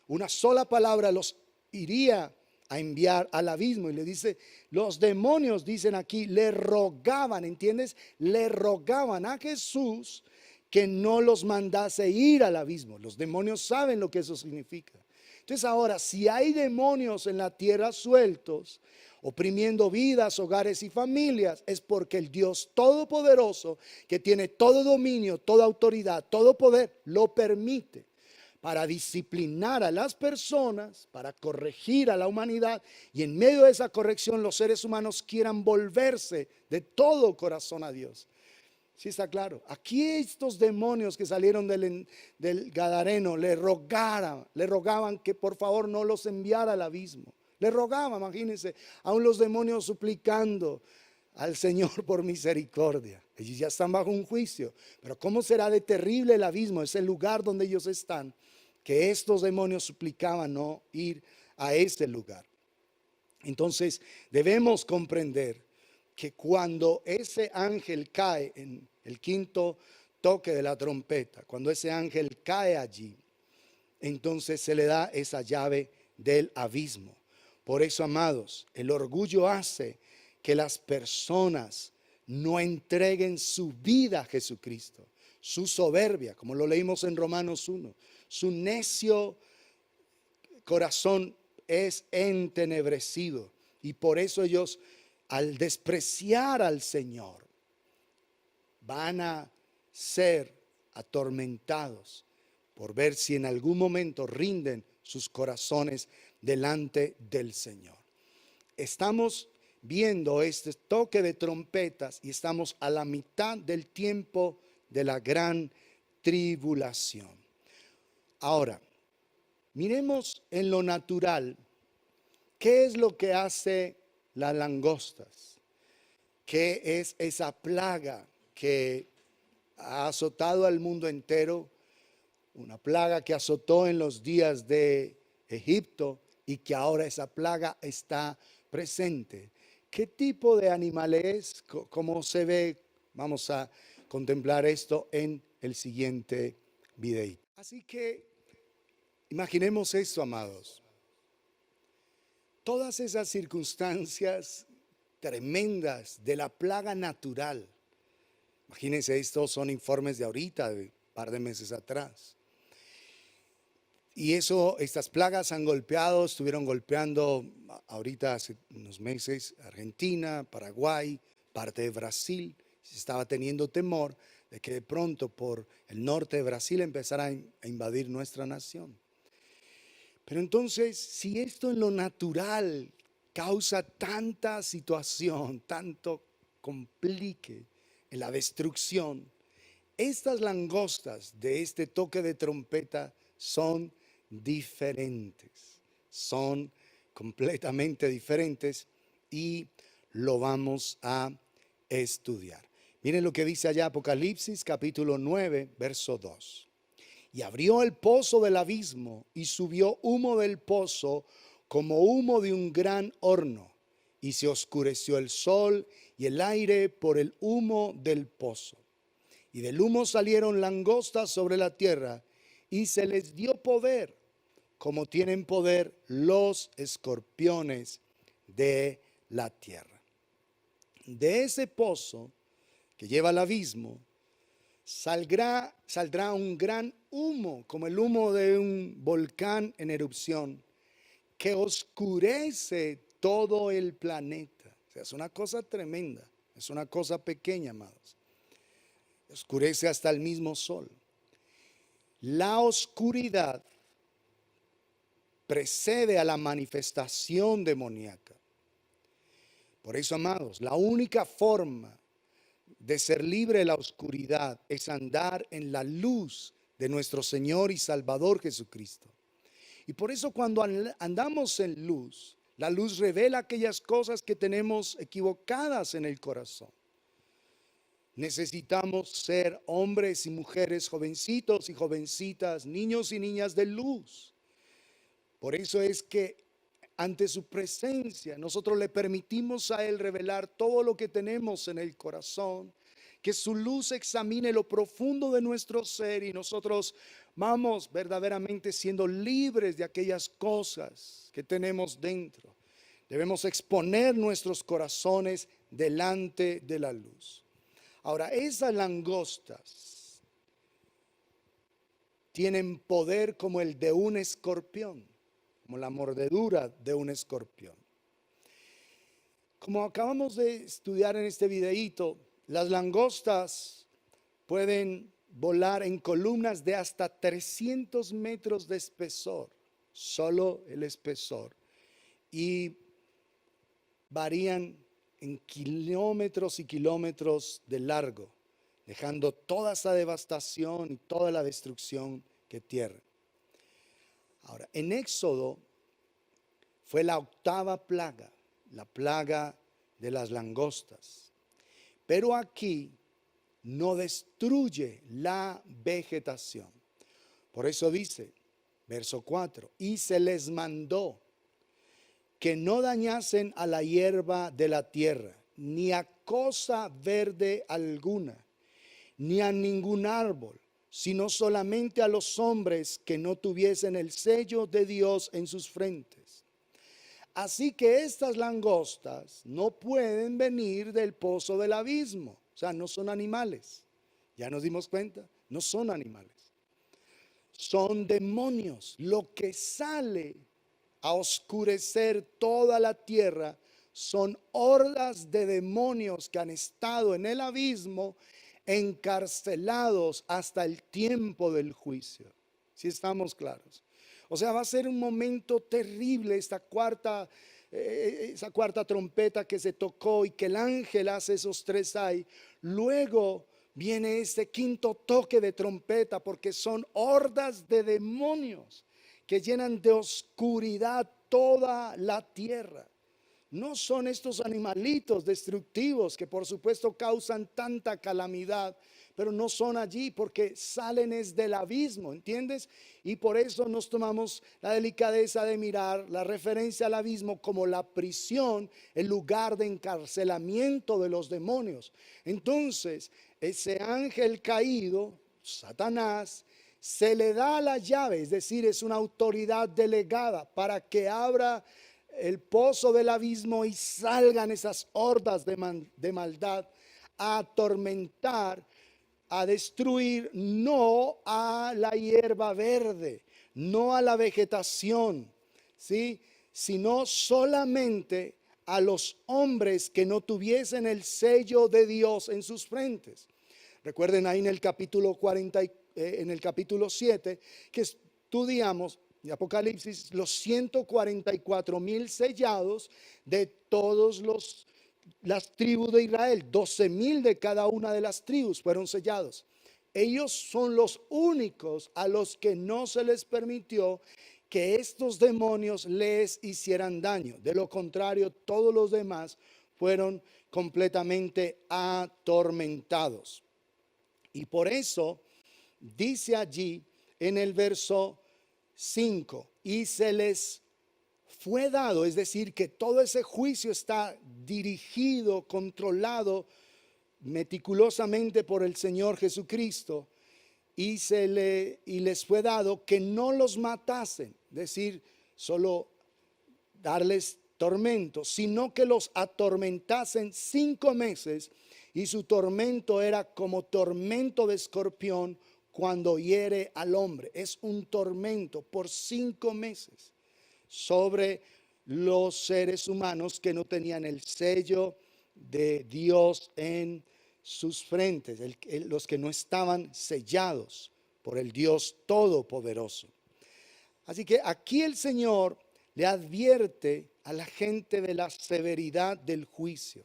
Una sola palabra los iría a enviar al abismo. Y le dice, los demonios, dicen aquí, le rogaban, ¿entiendes? Le rogaban a Jesús que no los mandase ir al abismo. Los demonios saben lo que eso significa. Entonces ahora, si hay demonios en la tierra sueltos, oprimiendo vidas, hogares y familias, es porque el Dios Todopoderoso, que tiene todo dominio, toda autoridad, todo poder, lo permite para disciplinar a las personas, para corregir a la humanidad, y en medio de esa corrección los seres humanos quieran volverse de todo corazón a Dios. ¿Sí está claro? Aquí estos demonios que salieron del Gadareno le rogaban que por favor no los enviara al abismo. Le rogaban, imagínense, aún los demonios suplicando al Señor por misericordia. Ellos ya están bajo un juicio, pero ¿cómo será de terrible el abismo? Es el lugar donde ellos están, que estos demonios suplicaban no ir a este lugar. Entonces debemos comprender que cuando ese ángel cae en el quinto toque de la trompeta, cuando ese ángel cae allí, entonces se le da esa llave del abismo. Por eso, amados, el orgullo hace que las personas no entreguen su vida a Jesucristo. Su soberbia, como lo leímos en Romanos 1, su necio corazón es entenebrecido. Y por eso ellos, al despreciar al Señor, van a ser atormentados por ver si en algún momento rinden sus corazones delante del Señor. Estamos viendo este toque de trompetas y estamos a la mitad del tiempo de la gran tribulación. Ahora, miremos en lo natural, ¿qué es lo que hace las langostas? ¿Qué es esa plaga que ha azotado al mundo entero una plaga que azotó en los días de Egipto y que ahora esa plaga está presente. ¿Qué tipo de animal es? ¿Cómo se ve? Vamos a contemplar esto en el siguiente video. Así que imaginemos esto, amados. Todas esas circunstancias tremendas de la plaga natural. Imagínense, estos son informes de ahorita, de un par de meses atrás. Y estas plagas han golpeado, estuvieron golpeando ahorita hace unos meses Argentina, Paraguay, parte de Brasil. Se estaba teniendo temor de que de pronto por el norte de Brasil empezara a invadir nuestra nación. Pero entonces, si esto en lo natural causa tanta situación, tanto complique en la destrucción, estas langostas de este toque de trompeta son diferentes, son completamente diferentes y lo vamos a estudiar. Miren lo que dice allá Apocalipsis capítulo 9, verso 2. Y abrió el pozo del abismo y subió humo del pozo como humo de un gran horno, y se oscureció el sol y el aire por el humo del pozo. Y del humo salieron langostas sobre la tierra, y se les dio poder, como tienen poder los escorpiones de la tierra. De ese pozo que lleva al abismo, saldrá un gran humo, como el humo de un volcán en erupción, que oscurece todo el planeta. O sea, es una cosa tremenda, es una cosa pequeña, amados. Oscurece hasta el mismo sol. La oscuridad precede a la manifestación demoníaca. Por eso, amados, la única forma de ser libre de la oscuridad es andar en la luz de nuestro Señor y Salvador Jesucristo. Y por eso cuando andamos en luz, la luz revela aquellas cosas que tenemos equivocadas en el corazón. Necesitamos ser hombres y mujeres, jovencitos y jovencitas, niños y niñas de luz. Por eso es que ante su presencia nosotros le permitimos a Él revelar todo lo que tenemos en el corazón, que su luz examine lo profundo de nuestro ser y nosotros vamos verdaderamente siendo libres de aquellas cosas que tenemos dentro. Debemos exponer nuestros corazones delante de la luz. Ahora, esas langostas tienen poder como el de un escorpión, como la mordedura de un escorpión. Como acabamos de estudiar en este videíto, las langostas pueden volar en columnas de hasta 300 metros de espesor, solo el espesor, y varían en kilómetros y kilómetros de largo, dejando toda esa devastación y toda la destrucción que tierra. Ahora, en Éxodo fue la octava plaga, la plaga de las langostas. Pero aquí no destruye la vegetación. Por eso dice, verso 4, y se les mandó que no dañasen a la hierba de la tierra, ni a cosa verde alguna, ni a ningún árbol, sino solamente a los hombres que no tuviesen el sello de Dios en sus frentes. Así que estas langostas no pueden venir del pozo del abismo, o sea, no son animales. Ya nos dimos cuenta, no son animales. Son demonios. Lo que sale a oscurecer toda la tierra son hordas de demonios que han estado en el abismo encarcelados hasta el tiempo del juicio. Si estamos claros. O sea, va a ser un momento terrible esa cuarta trompeta que se tocó y que el ángel hace esos tres ay. Luego viene este quinto toque de trompeta porque son hordas de demonios que llenan de oscuridad toda la tierra. no son estos animalitos destructivos que por supuesto causan tanta calamidad, pero no son allí porque salen es del abismo, ¿entiendes? Y por eso nos tomamos la delicadeza de mirar la referencia al abismo como la prisión, el lugar de encarcelamiento de los demonios. Entonces, ese ángel caído, Satanás, se le da la llave, es decir, es una autoridad delegada para que abra el pozo del abismo y salgan esas hordas de maldad a atormentar, a destruir, no a la hierba verde, no a la vegetación, ¿sí? Sino solamente a los hombres que no tuviesen el sello de Dios en sus frentes. Recuerden ahí en el capítulo 7 que estudiamos de Apocalipsis los 144,000 sellados de todos las tribus de Israel. 12,000 de cada una de las tribus fueron sellados. Ellos son los únicos a los que no se les permitió que estos demonios les hicieran daño. De lo contrario, todos los demás fueron completamente atormentados. Y por eso dice allí en el verso 5, y se les fue dado, es decir, que todo ese juicio está dirigido, controlado meticulosamente por el Señor Jesucristo, y les fue dado que no los matasen, es decir, solo darles tormento, sino que los atormentasen 5 meses, y su tormento era como tormento de escorpión cuando hiere al hombre. Es un tormento por 5 meses sobre los seres humanos que no tenían el sello de Dios en sus frentes, los que no estaban sellados por el Dios Todopoderoso. Así que aquí el Señor le advierte a la gente de la severidad del juicio,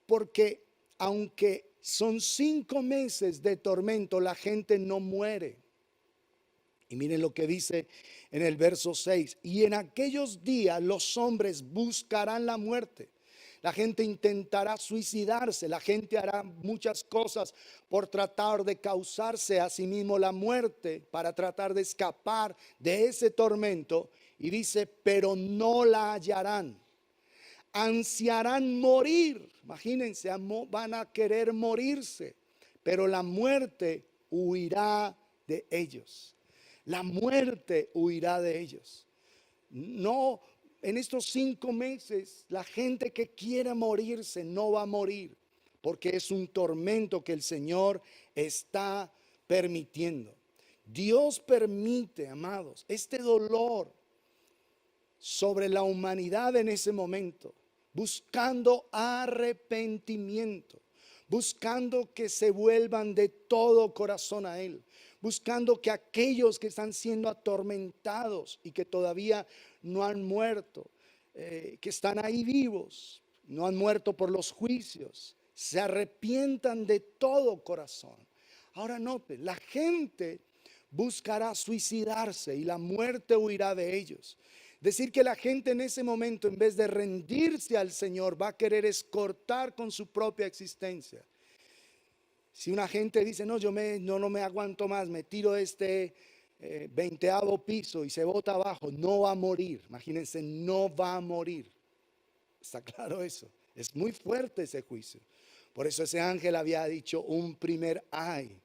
porque aunque son 5 meses de tormento, la gente no muere. Y miren lo que dice en el verso 6, y en aquellos días los hombres buscarán la muerte. La gente intentará suicidarse, la gente hará muchas cosas por tratar de causarse a sí mismo la muerte, para tratar de escapar de ese tormento. Y dice, pero no la hallarán. Ansiarán morir, imagínense, van a querer morirse, pero la muerte huirá de ellos. La muerte huirá de ellos. No, en estos 5 meses, la gente que quiera morirse no va a morir, porque es un tormento que el Señor está permitiendo. Dios permite, amados, este dolor sobre la humanidad en ese momento, buscando arrepentimiento, buscando que se vuelvan de todo corazón a Él, buscando que aquellos que están siendo atormentados y que todavía no han muerto, que están ahí vivos, no han muerto por los juicios, se arrepientan de todo corazón. Ahora note, la gente buscará suicidarse y la muerte huirá de ellos. Decir que la gente en ese momento, en vez de rendirse al Señor, va a querer cortar con su propia existencia. Si una gente dice, no, no me aguanto más, me tiro de este 20º piso y se bota abajo, no va a morir. Imagínense, no va a morir. ¿Está claro eso? Es muy fuerte ese juicio. Por eso ese ángel había dicho un primer ay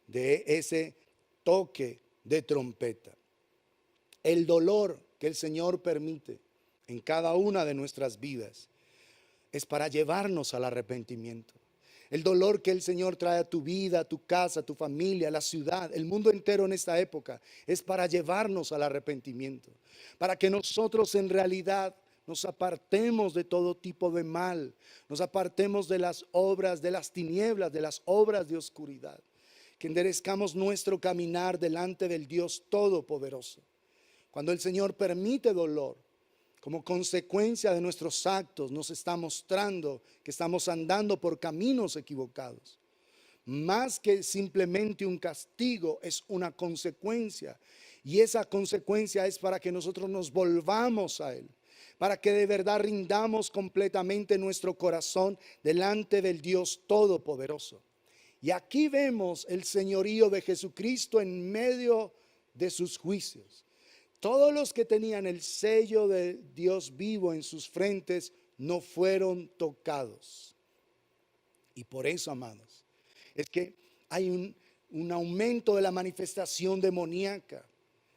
de ese toque de trompeta. El dolor que el Señor permite en cada una de nuestras vidas es para llevarnos al arrepentimiento. El dolor que el Señor trae a tu vida, a tu casa, a tu familia, a la ciudad, el mundo entero en esta época, es para llevarnos al arrepentimiento, para que nosotros en realidad nos apartemos de todo tipo de mal, nos apartemos de las obras, de las tinieblas, de las obras de oscuridad, que enderezcamos nuestro caminar delante del Dios Todopoderoso. Cuando el Señor permite dolor, como consecuencia de nuestros actos, nos está mostrando que estamos andando por caminos equivocados. Más que simplemente un castigo, es una consecuencia. Y esa consecuencia es para que nosotros nos volvamos a Él. para que de verdad rindamos completamente nuestro corazón delante del Dios Todopoderoso. Y aquí vemos el señorío de Jesucristo en medio de sus juicios. Todos los que tenían el sello de Dios vivo en sus frentes no fueron tocados. Y por eso, amados, es que hay un aumento de la manifestación demoníaca.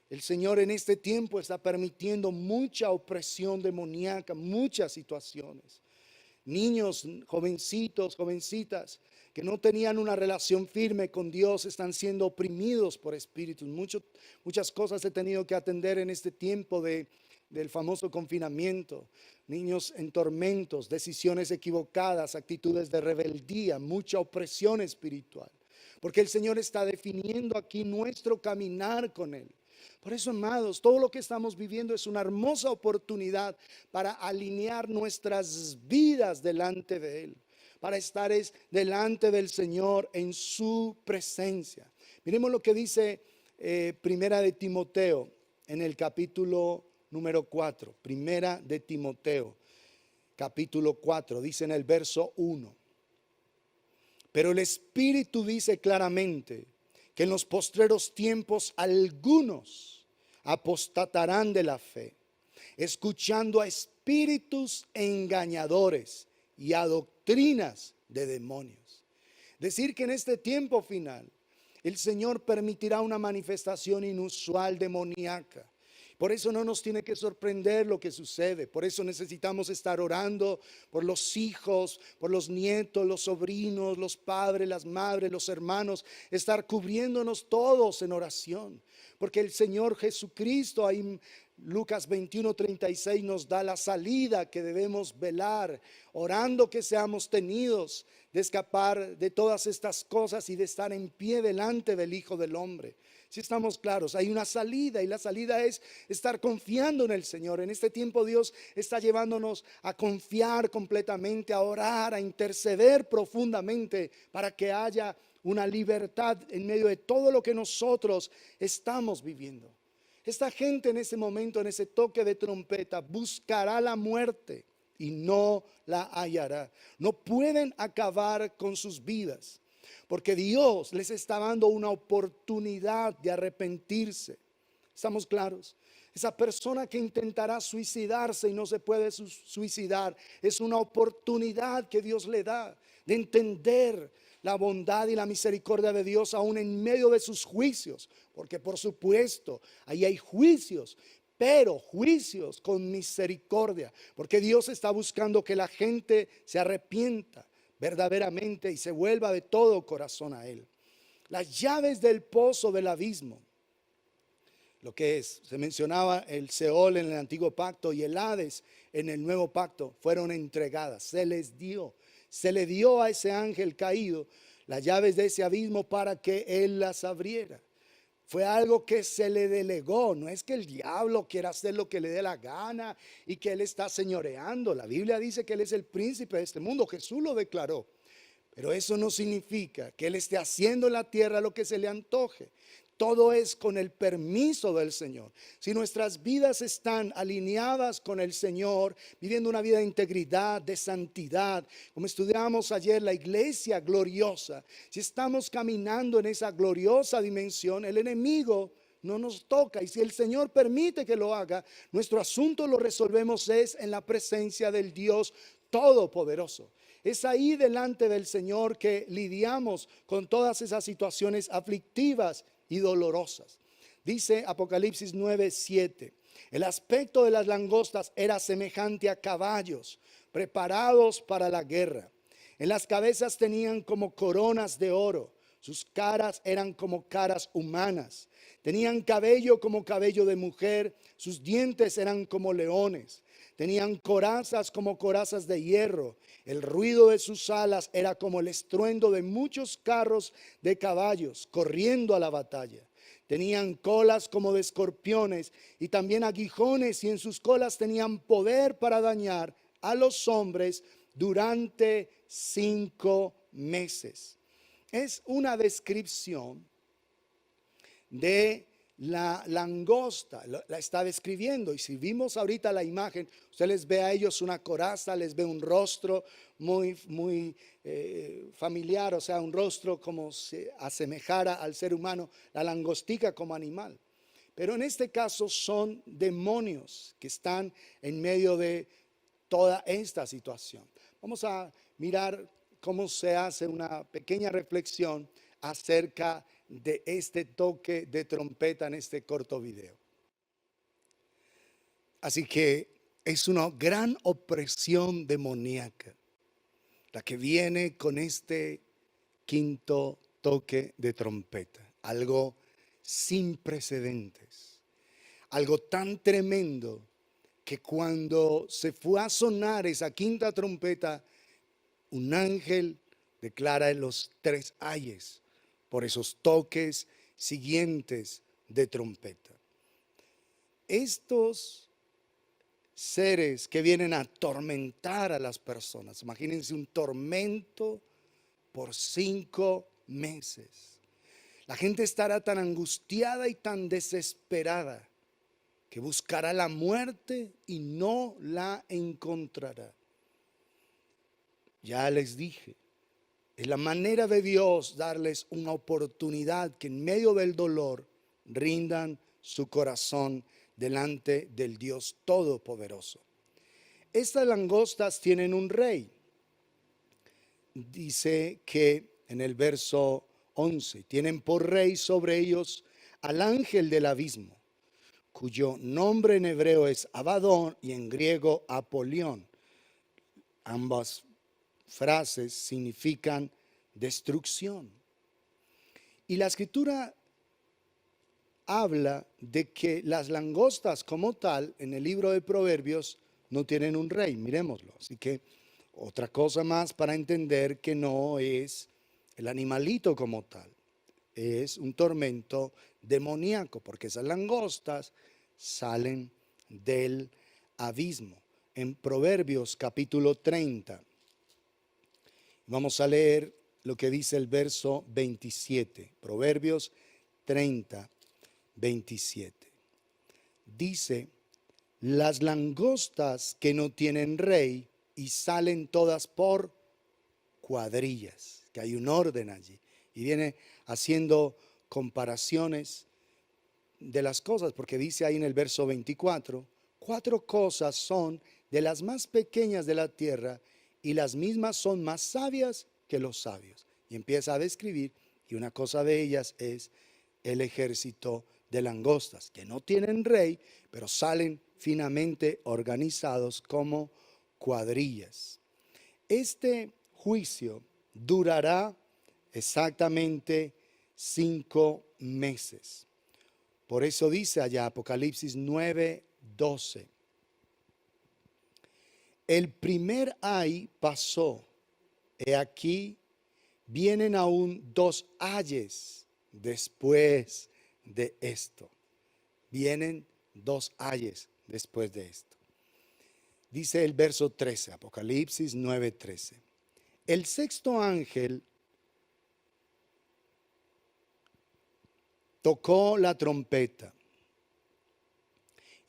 El Señor en este tiempo está permitiendo mucha opresión demoníaca, muchas situaciones. Niños, jovencitos, jovencitas que no tenían una relación firme con Dios están siendo oprimidos por espíritus. Muchas cosas he tenido que atender en este tiempo del famoso confinamiento. Niños en tormentos, decisiones equivocadas, actitudes de rebeldía, mucha opresión espiritual. Porque el Señor está definiendo aquí nuestro caminar con Él. Por eso, amados, todo lo que estamos viviendo es una hermosa oportunidad para alinear nuestras vidas delante de Él, para estar delante del Señor en su presencia. Miremos lo que dice Primera de Timoteo en el capítulo número 4. Primera de Timoteo, capítulo 4, dice en el verso 1. Pero el Espíritu dice claramente que en los postreros tiempos algunos apostatarán de la fe, escuchando a espíritus engañadores y a doctrinas de demonios. Decir que en este tiempo final el Señor permitirá una manifestación inusual demoníaca. Por eso no nos tiene que sorprender lo que sucede. Por eso necesitamos estar orando por los hijos, por los nietos, los sobrinos, los padres, las madres, los hermanos. Estar cubriéndonos todos en oración. Porque el Señor Jesucristo, ahí Lucas 21:36 nos da la salida que debemos velar. Orando que seamos tenidos de escapar de todas estas cosas y de estar en pie delante del Hijo del Hombre. Si estamos claros, hay una salida y la salida es estar confiando en el Señor. En este tiempo Dios está llevándonos a confiar completamente, a orar, a interceder profundamente para que haya una libertad en medio de todo lo que nosotros estamos viviendo. Esta gente en ese momento, en ese toque de trompeta, buscará la muerte y no la hallará. No pueden acabar con sus vidas, porque Dios les está dando una oportunidad de arrepentirse. ¿Estamos claros? Esa persona que intentará suicidarse y no se puede suicidar, es una oportunidad que Dios le da de entender la bondad y la misericordia de Dios aún en medio de sus juicios. Porque por supuesto, ahí hay juicios, pero juicios con misericordia. Porque Dios está buscando que la gente se arrepienta verdaderamente y se vuelva de todo corazón a Él. Las llaves del pozo del abismo, lo que se mencionaba el Seol en el antiguo pacto y el Hades en el nuevo pacto, fueron entregadas, se le dio a ese ángel caído las llaves de ese abismo para que él las abriera. Fue algo que se le delegó. No es que el diablo quiera hacer lo que le dé la gana y que él está señoreando. La Biblia dice que él es el príncipe de este mundo. Jesús lo declaró. Pero eso no significa que él esté haciendo en la tierra lo que se le antoje. Todo es con el permiso del Señor. Si nuestras vidas están alineadas con el Señor, viviendo una vida de integridad, de santidad, como estudiamos ayer, la iglesia gloriosa, si estamos caminando en esa gloriosa dimensión, el enemigo no nos toca. Y si el Señor permite que lo haga, nuestro asunto lo resolvemos es en la presencia del Dios Todopoderoso. Es ahí delante del Señor que lidiamos con todas esas situaciones aflictivas y dolorosas. Dice Apocalipsis 9:7: el aspecto de las langostas era semejante a caballos preparados para la guerra. En las cabezas tenían como coronas de oro. Sus caras eran como caras humanas. Tenían cabello como cabello de mujer. Sus dientes eran como leones. Tenían corazas como corazas de hierro. El ruido de sus alas era como el estruendo de muchos carros de caballos corriendo a la batalla. Tenían colas como de escorpiones y también aguijones, y en sus colas tenían poder para dañar a los hombres durante 5 meses. Es una descripción de la langosta, la está describiendo. Y si vimos ahorita la imagen, usted les ve a ellos una coraza, les ve un rostro muy familiar, o sea, un rostro como se asemejara al ser humano, la langostica como animal. Pero en este caso son demonios que están en medio de toda esta situación. Vamos a mirar cómo se hace una pequeña reflexión acerca de este toque de trompeta en este corto video. Así que es una gran opresión demoníaca la que viene con este quinto toque de trompeta, algo sin precedentes, algo tan tremendo que cuando se fue a sonar esa quinta trompeta, un ángel declara los 3 ayes por esos toques siguientes de trompeta. Estos seres que vienen a atormentar a las personas, imagínense un tormento por 5 meses. La gente estará tan angustiada y tan desesperada que buscará la muerte y no la encontrará. Ya les dije, es la manera de Dios darles una oportunidad que en medio del dolor rindan su corazón delante del Dios Todopoderoso. Estas langostas tienen un rey. Dice que en el verso 11, tienen por rey sobre ellos al ángel del abismo, cuyo nombre en hebreo es Abadón y en griego Apolión. Ambas frases significan destrucción. Y la escritura habla de que las langostas como tal en el libro de Proverbios no tienen un rey, miremoslo. Así que otra cosa más para entender que no es el animalito como tal, es un tormento demoníaco, porque esas langostas salen del abismo. En Proverbios capítulo 30, vamos a leer lo que dice el verso 27. Proverbios 30, 27. Dice, las langostas que no tienen rey y salen todas por cuadrillas, que hay un orden allí. Y viene haciendo comparaciones de las cosas, porque dice ahí en el verso 24, 4 cosas son de las más pequeñas de la tierra y las mismas son más sabias que los sabios. Y empieza a describir, y una cosa de ellas es el ejército de langostas, que no tienen rey, pero salen finamente organizados como cuadrillas. Este juicio durará exactamente 5 meses. Por eso dice allá Apocalipsis 9:12. El primer ay pasó, he aquí vienen aún 2 ayes después de esto. Vienen 2 ayes después de esto. Dice el verso 13, Apocalipsis 9:13. El sexto ángel tocó la trompeta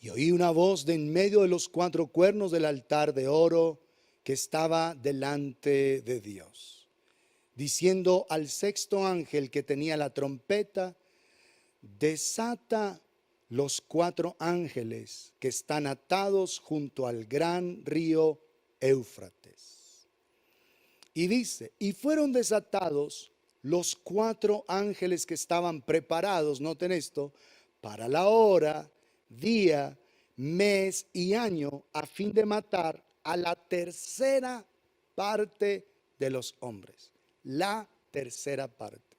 y oí una voz de en medio de los 4 cuernos del altar de oro que estaba delante de Dios, diciendo al sexto ángel que tenía la trompeta, desata los 4 ángeles que están atados junto al gran río Éufrates. Y dice, y fueron desatados los 4 ángeles que estaban preparados, noten esto, para la hora, día, mes y año, a fin de matar a la tercera parte de los hombres. La tercera parte.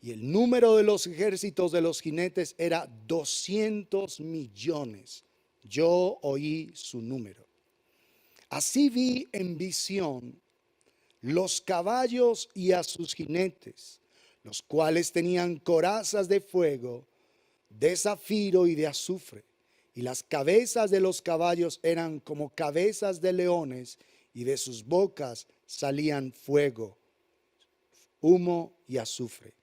Y el número de los ejércitos de los jinetes era 200 millones. Yo oí su número. Así vi en visión los caballos y a sus jinetes, los cuales tenían corazas de fuego, de zafiro y de azufre. Y las cabezas de los caballos eran como cabezas de leones, y de sus bocas salían fuego, humo y azufre.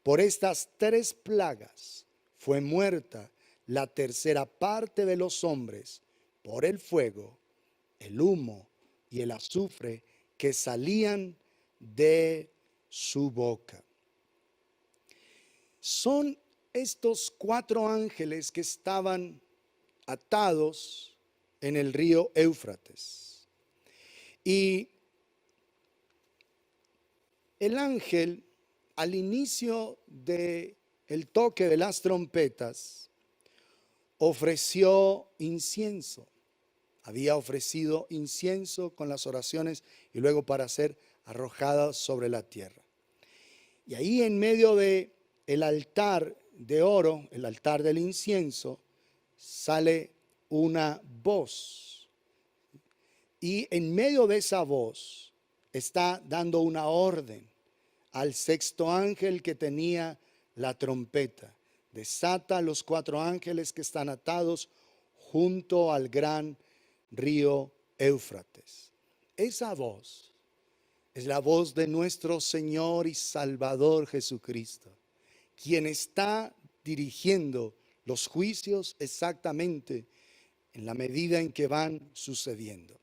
por estas 3 plagas fue muerta la tercera parte de los hombres por el fuego, el humo y el azufre que salían de su boca. Son estos 4 ángeles que estaban atados en el río Éufrates. Y el ángel, al inicio del toque de las trompetas, ofreció incienso. Había ofrecido incienso con las oraciones y luego para ser arrojada sobre la tierra. Y ahí en medio de el altar de oro, el altar del incienso, sale una voz. Y en medio de esa voz está dando una orden al sexto ángel que tenía la trompeta. Desata a los 4 ángeles que están atados junto al gran río Éufrates. Esa voz es la voz de nuestro Señor y Salvador Jesucristo, quien está dirigiendo los juicios exactamente en la medida en que van sucediendo.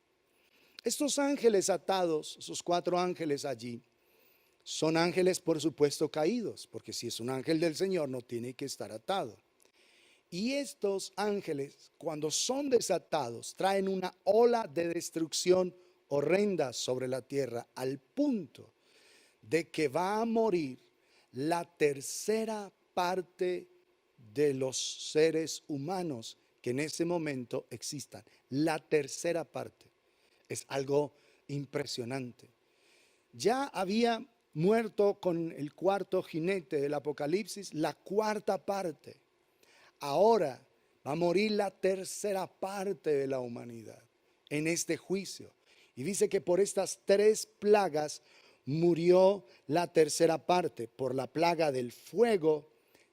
Estos ángeles atados, esos 4 ángeles allí, son ángeles por supuesto caídos, porque si es un ángel del Señor no tiene que estar atado. Y estos ángeles, cuando son desatados, traen una ola de destrucción horrenda sobre la tierra, al punto de que va a morir la tercera parte de los seres humanos que en ese momento existan. La tercera parte. Es algo impresionante. Ya había muerto con el 4.º jinete del Apocalipsis la 4ª parte. Ahora va a morir la tercera parte de la humanidad en este juicio. Y dice que por estas 3 plagas murió la tercera parte, por la plaga del fuego,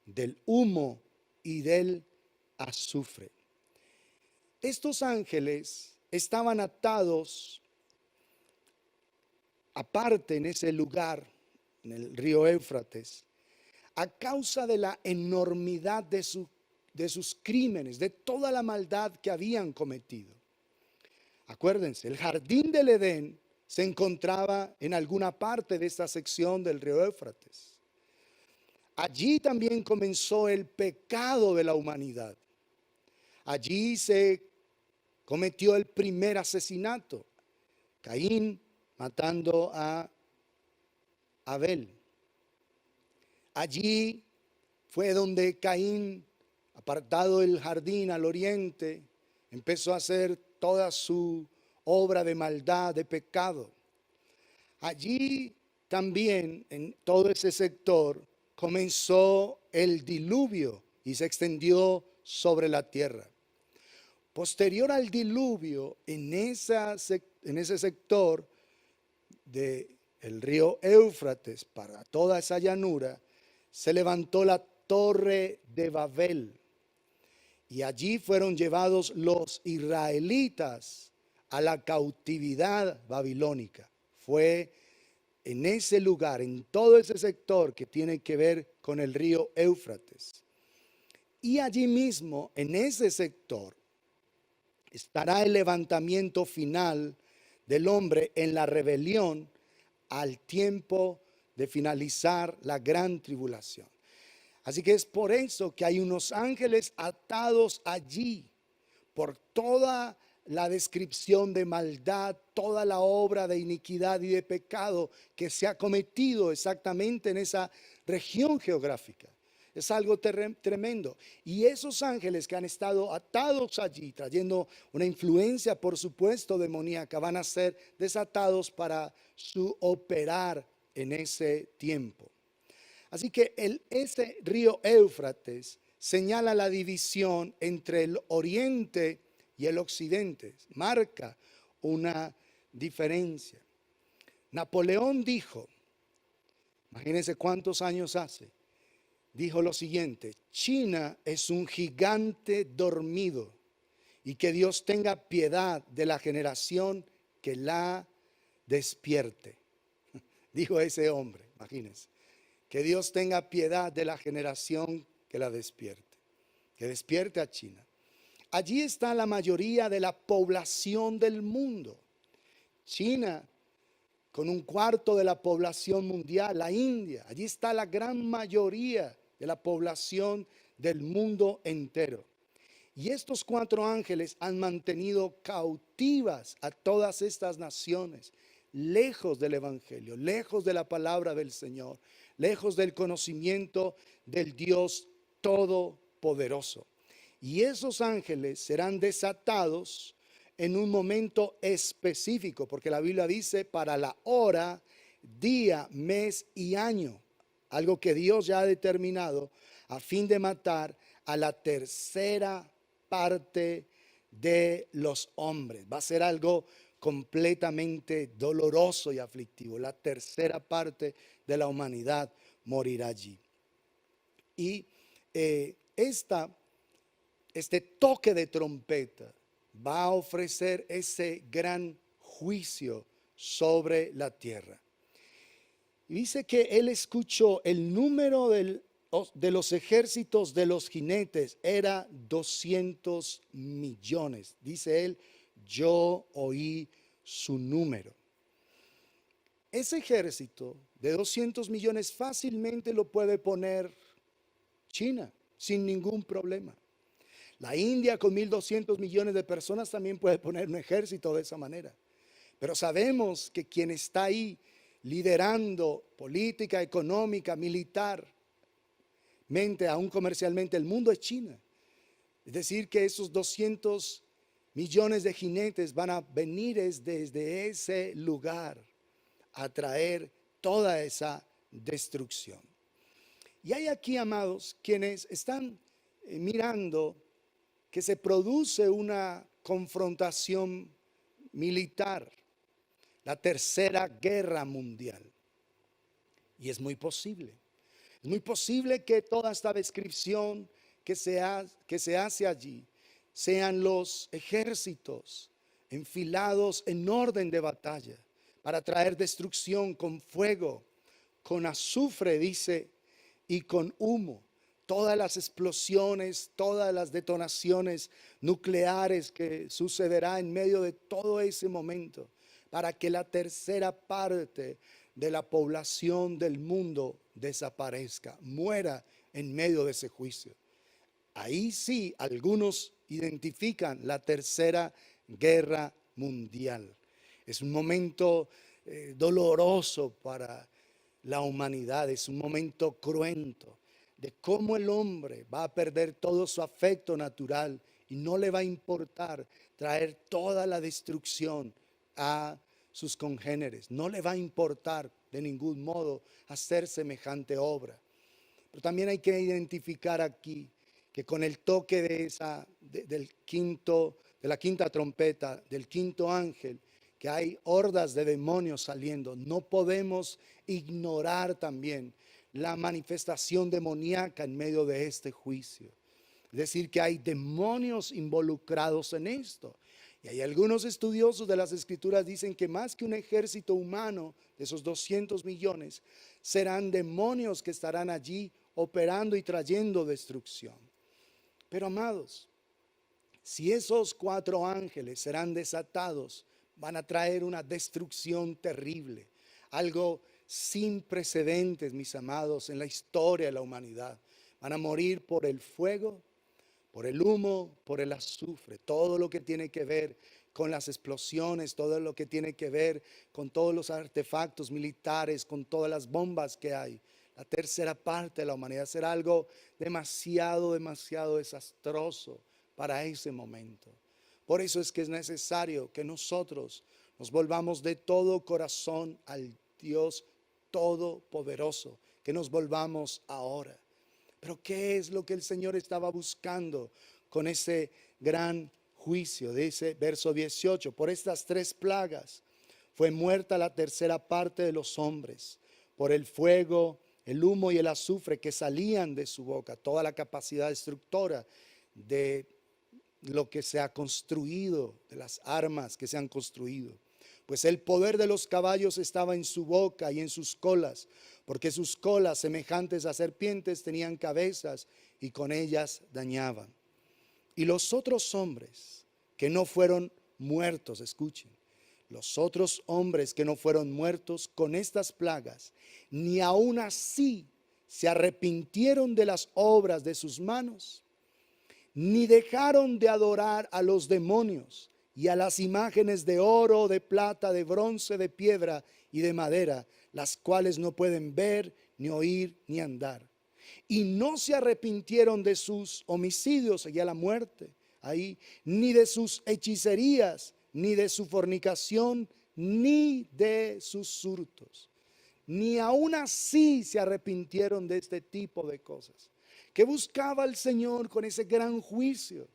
del humo y del azufre. Estos ángeles estaban atados aparte en ese lugar, en el río Éufrates, a causa de la enormidad de sus crímenes, de toda la maldad que habían cometido. Acuérdense, el jardín del Edén se encontraba en alguna parte de esta sección del río Éufrates. Allí también comenzó el pecado de la humanidad. Allí se cometió el primer asesinato, Caín matando a Abel. Allí fue donde Caín, apartado del jardín al oriente, empezó a hacer toda su obra de maldad, de pecado. Allí también, en todo ese sector, comenzó el diluvio y se extendió sobre la tierra. Posterior al diluvio, en ese sector del río Éufrates, para toda esa llanura, se levantó la torre de Babel. Y allí fueron llevados los israelitas a la cautividad babilónica. Fue en ese lugar, en todo ese sector que tiene que ver con el río Éufrates. Y allí mismo, en ese sector, estará el levantamiento final del hombre en la rebelión al tiempo de finalizar la gran tribulación. Así que es por eso que hay unos ángeles atados allí, por toda la descripción de maldad, toda la obra de iniquidad y de pecado que se ha cometido exactamente en esa región geográfica. Es algo tremendo. Y esos ángeles que han estado atados allí, trayendo una influencia, por supuesto, demoníaca, van a ser desatados para su operar en ese tiempo. Así que ese río Éufrates señala la división entre el oriente y el occidente. Marca una diferencia. Napoleón dijo, imagínense cuántos años hace, dijo lo siguiente: China es un gigante dormido y que Dios tenga piedad de la generación que la despierte. Dijo ese hombre, imagínense. Que Dios tenga piedad de la generación que la despierte, que despierte a China. Allí está la mayoría de la población del mundo. China, con un cuarto de la población mundial, la India, allí está la gran mayoría de la población del mundo entero. Y estos 4 ángeles han mantenido cautivas a todas estas naciones, lejos del Evangelio, lejos de la palabra del Señor, lejos del conocimiento del Dios Todopoderoso. Y esos ángeles serán desatados en un momento específico, porque la Biblia dice para la hora, día, mes y año, algo que Dios ya ha determinado a fin de matar a la tercera parte de los hombres. Va a ser algo completamente doloroso y aflictivo. La tercera parte de la humanidad morirá allí. Y este toque de trompeta va a ofrecer ese gran juicio sobre la tierra. Y dice que él escuchó el número de los ejércitos de los jinetes, era 200 millones. Dice él, yo oí su número. Ese ejército de 200 millones fácilmente lo puede poner China sin ningún problema. La India con 1.200 millones de personas también puede poner un ejército de esa manera. Pero sabemos que quien está ahí liderando política, económica, militarmente, aún comercialmente, el mundo es China. Es decir, que esos 200 millones de jinetes van a venir desde ese lugar a traer toda esa destrucción. Y hay aquí, amados, quienes están mirando que se produce una confrontación militar, la tercera guerra mundial. Y es muy posible. Es muy posible que toda esta descripción que se hace allí sean los ejércitos enfilados en orden de batalla para traer destrucción con fuego, con azufre, dice, y con humo. Todas las explosiones, todas las detonaciones nucleares que sucederá en medio de todo ese momento, para que la tercera parte de la población del mundo desaparezca, muera en medio de ese juicio. Ahí sí, algunos identifican la tercera guerra mundial. Es un momento doloroso para la humanidad, es un momento cruento de cómo el hombre va a perder todo su afecto natural y no le va a importar traer toda la destrucción a sus congéneres. No le va a importar de ningún modo hacer semejante obra. Pero también hay que identificar aquí que con el toque de la quinta trompeta, del quinto ángel, que hay hordas de demonios saliendo. No podemos ignorar también la manifestación demoníaca en medio de este juicio. Es decir, que hay demonios involucrados en esto. Y hay algunos estudiosos de las escrituras dicen que más que un ejército humano de esos 200 millones, serán demonios que estarán allí operando y trayendo destrucción. Pero amados, si esos 4 ángeles serán desatados, van a traer una destrucción terrible, algo sin precedentes, mis amados, en la historia de la humanidad. Van a morir por el fuego, por el humo, por el azufre, todo lo que tiene que ver con las explosiones, todo lo que tiene que ver con todos los artefactos militares, con todas las bombas que hay. La tercera parte de la humanidad será algo demasiado desastroso para ese momento. Por eso es que es necesario que nosotros nos volvamos de todo corazón al Dios Todopoderoso, que nos volvamos ahora. Pero ¿qué es lo que el Señor estaba buscando con ese gran juicio? Dice verso 18, por estas 3 plagas fue muerta la tercera parte de los hombres, por el fuego, el humo y el azufre que salían de su boca, toda la capacidad destructora de lo que se ha construido, de las armas que se han construido. Pues el poder de los caballos estaba en su boca y en sus colas, porque sus colas, semejantes a serpientes, tenían cabezas y con ellas dañaban. Y los otros hombres que no fueron muertos, escuchen, los otros hombres que no fueron muertos con estas plagas, ni aun así se arrepintieron de las obras de sus manos, ni dejaron de adorar a los demonios y a las imágenes de oro, de plata, de bronce, de piedra y de madera, las cuales no pueden ver, ni oír, ni andar. Y no se arrepintieron de sus homicidios, seguía la muerte ahí, ni de sus hechicerías, ni de su fornicación, ni de sus hurtos. Ni aun así se arrepintieron de este tipo de cosas. ¿Qué buscaba el Señor con ese gran juicio?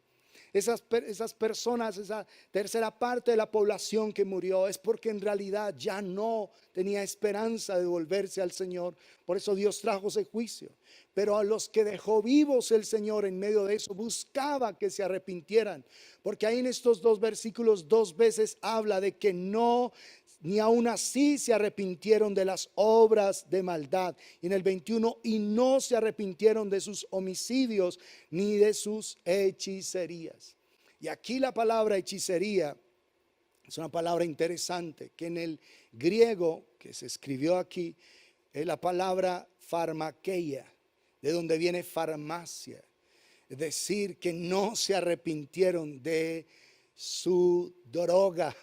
Esas personas, esa tercera parte de la población que murió, es porque en realidad ya no tenía esperanza de volverse al Señor. Por eso Dios trajo ese juicio. Pero a los que dejó vivos el Señor en medio de eso, buscaba que se arrepintieran. Porque ahí en estos dos versículos 2 veces habla de que no, ni aun así se arrepintieron de las obras de maldad. Y en el 21, y no se arrepintieron de sus homicidios ni de sus hechicerías. Y aquí la palabra hechicería es una palabra interesante, que en el griego que se escribió aquí es la palabra farmakeia, de donde viene farmacia. Es decir, que no se arrepintieron de su droga.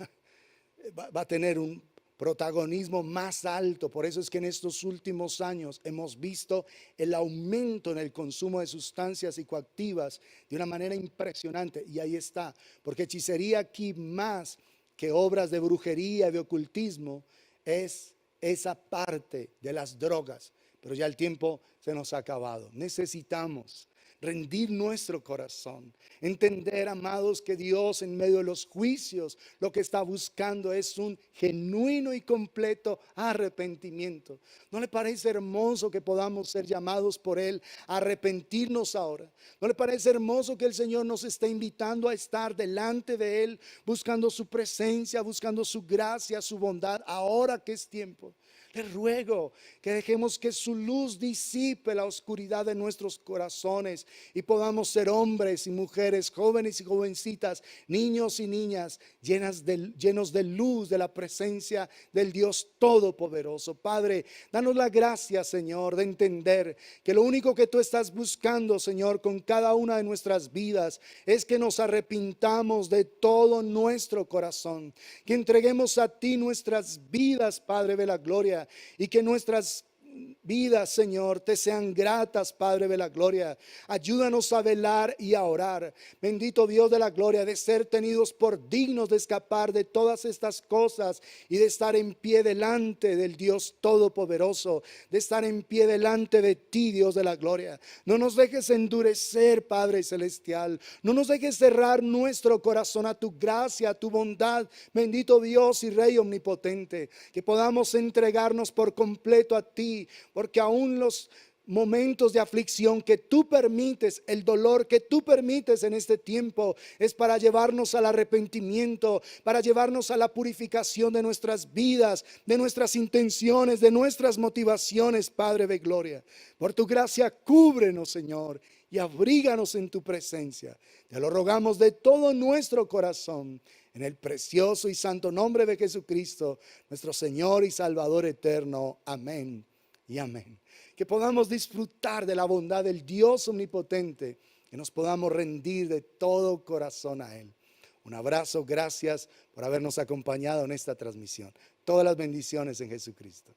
Va a tener un protagonismo más alto. Por eso es que en estos últimos años hemos visto el aumento en el consumo de sustancias psicoactivas de una manera impresionante. Y ahí está, porque hechicería aquí, más que obras de brujería, de ocultismo, es esa parte de las drogas. Pero ya el tiempo se nos ha acabado. Necesitamos rendir nuestro corazón, entender, amados, que Dios en medio de los juicios lo que está buscando es un genuino y completo arrepentimiento. ¿No le parece hermoso que podamos ser llamados por Él a arrepentirnos ahora? ¿No le parece hermoso que el Señor nos está invitando a estar delante de Él, buscando su presencia, buscando su gracia, su bondad, ahora que es tiempo? Le ruego que dejemos que su luz disipe la oscuridad de nuestros corazones y podamos ser hombres y mujeres, jóvenes y jovencitas, niños y niñas, llenos de luz, de la presencia del Dios Todopoderoso. Padre, danos la gracia, Señor, de entender que lo único que tú estás buscando, Señor, con cada una de nuestras vidas es que nos arrepintamos de todo nuestro corazón, que entreguemos a ti nuestras vidas, Padre de la gloria, y que nuestras vidas, Señor, te sean gratas, Padre de la gloria. Ayúdanos a velar y a orar. Bendito Dios de la gloria, de ser tenidos por dignos de escapar de todas estas cosas y de estar en pie delante del Dios Todopoderoso, de estar en pie delante de ti, Dios de la gloria. No nos dejes endurecer, Padre celestial. No nos dejes cerrar nuestro corazón a tu gracia, a tu bondad, bendito Dios y Rey omnipotente. Que podamos entregarnos por completo a ti, porque aún los momentos de aflicción que tú permites, el dolor que tú permites en este tiempo, es para llevarnos al arrepentimiento, para llevarnos a la purificación de nuestras vidas, de nuestras intenciones, de nuestras motivaciones, Padre de gloria. Por tu gracia, cúbrenos, Señor, y abríganos en tu presencia. Te lo rogamos de todo nuestro corazón, en el precioso y santo nombre de Jesucristo, nuestro Señor y Salvador eterno. Amén y amén. Que podamos disfrutar de la bondad del Dios omnipotente, que nos podamos rendir de todo corazón a Él. Un abrazo, gracias por habernos acompañado en esta transmisión. Todas las bendiciones en Jesucristo.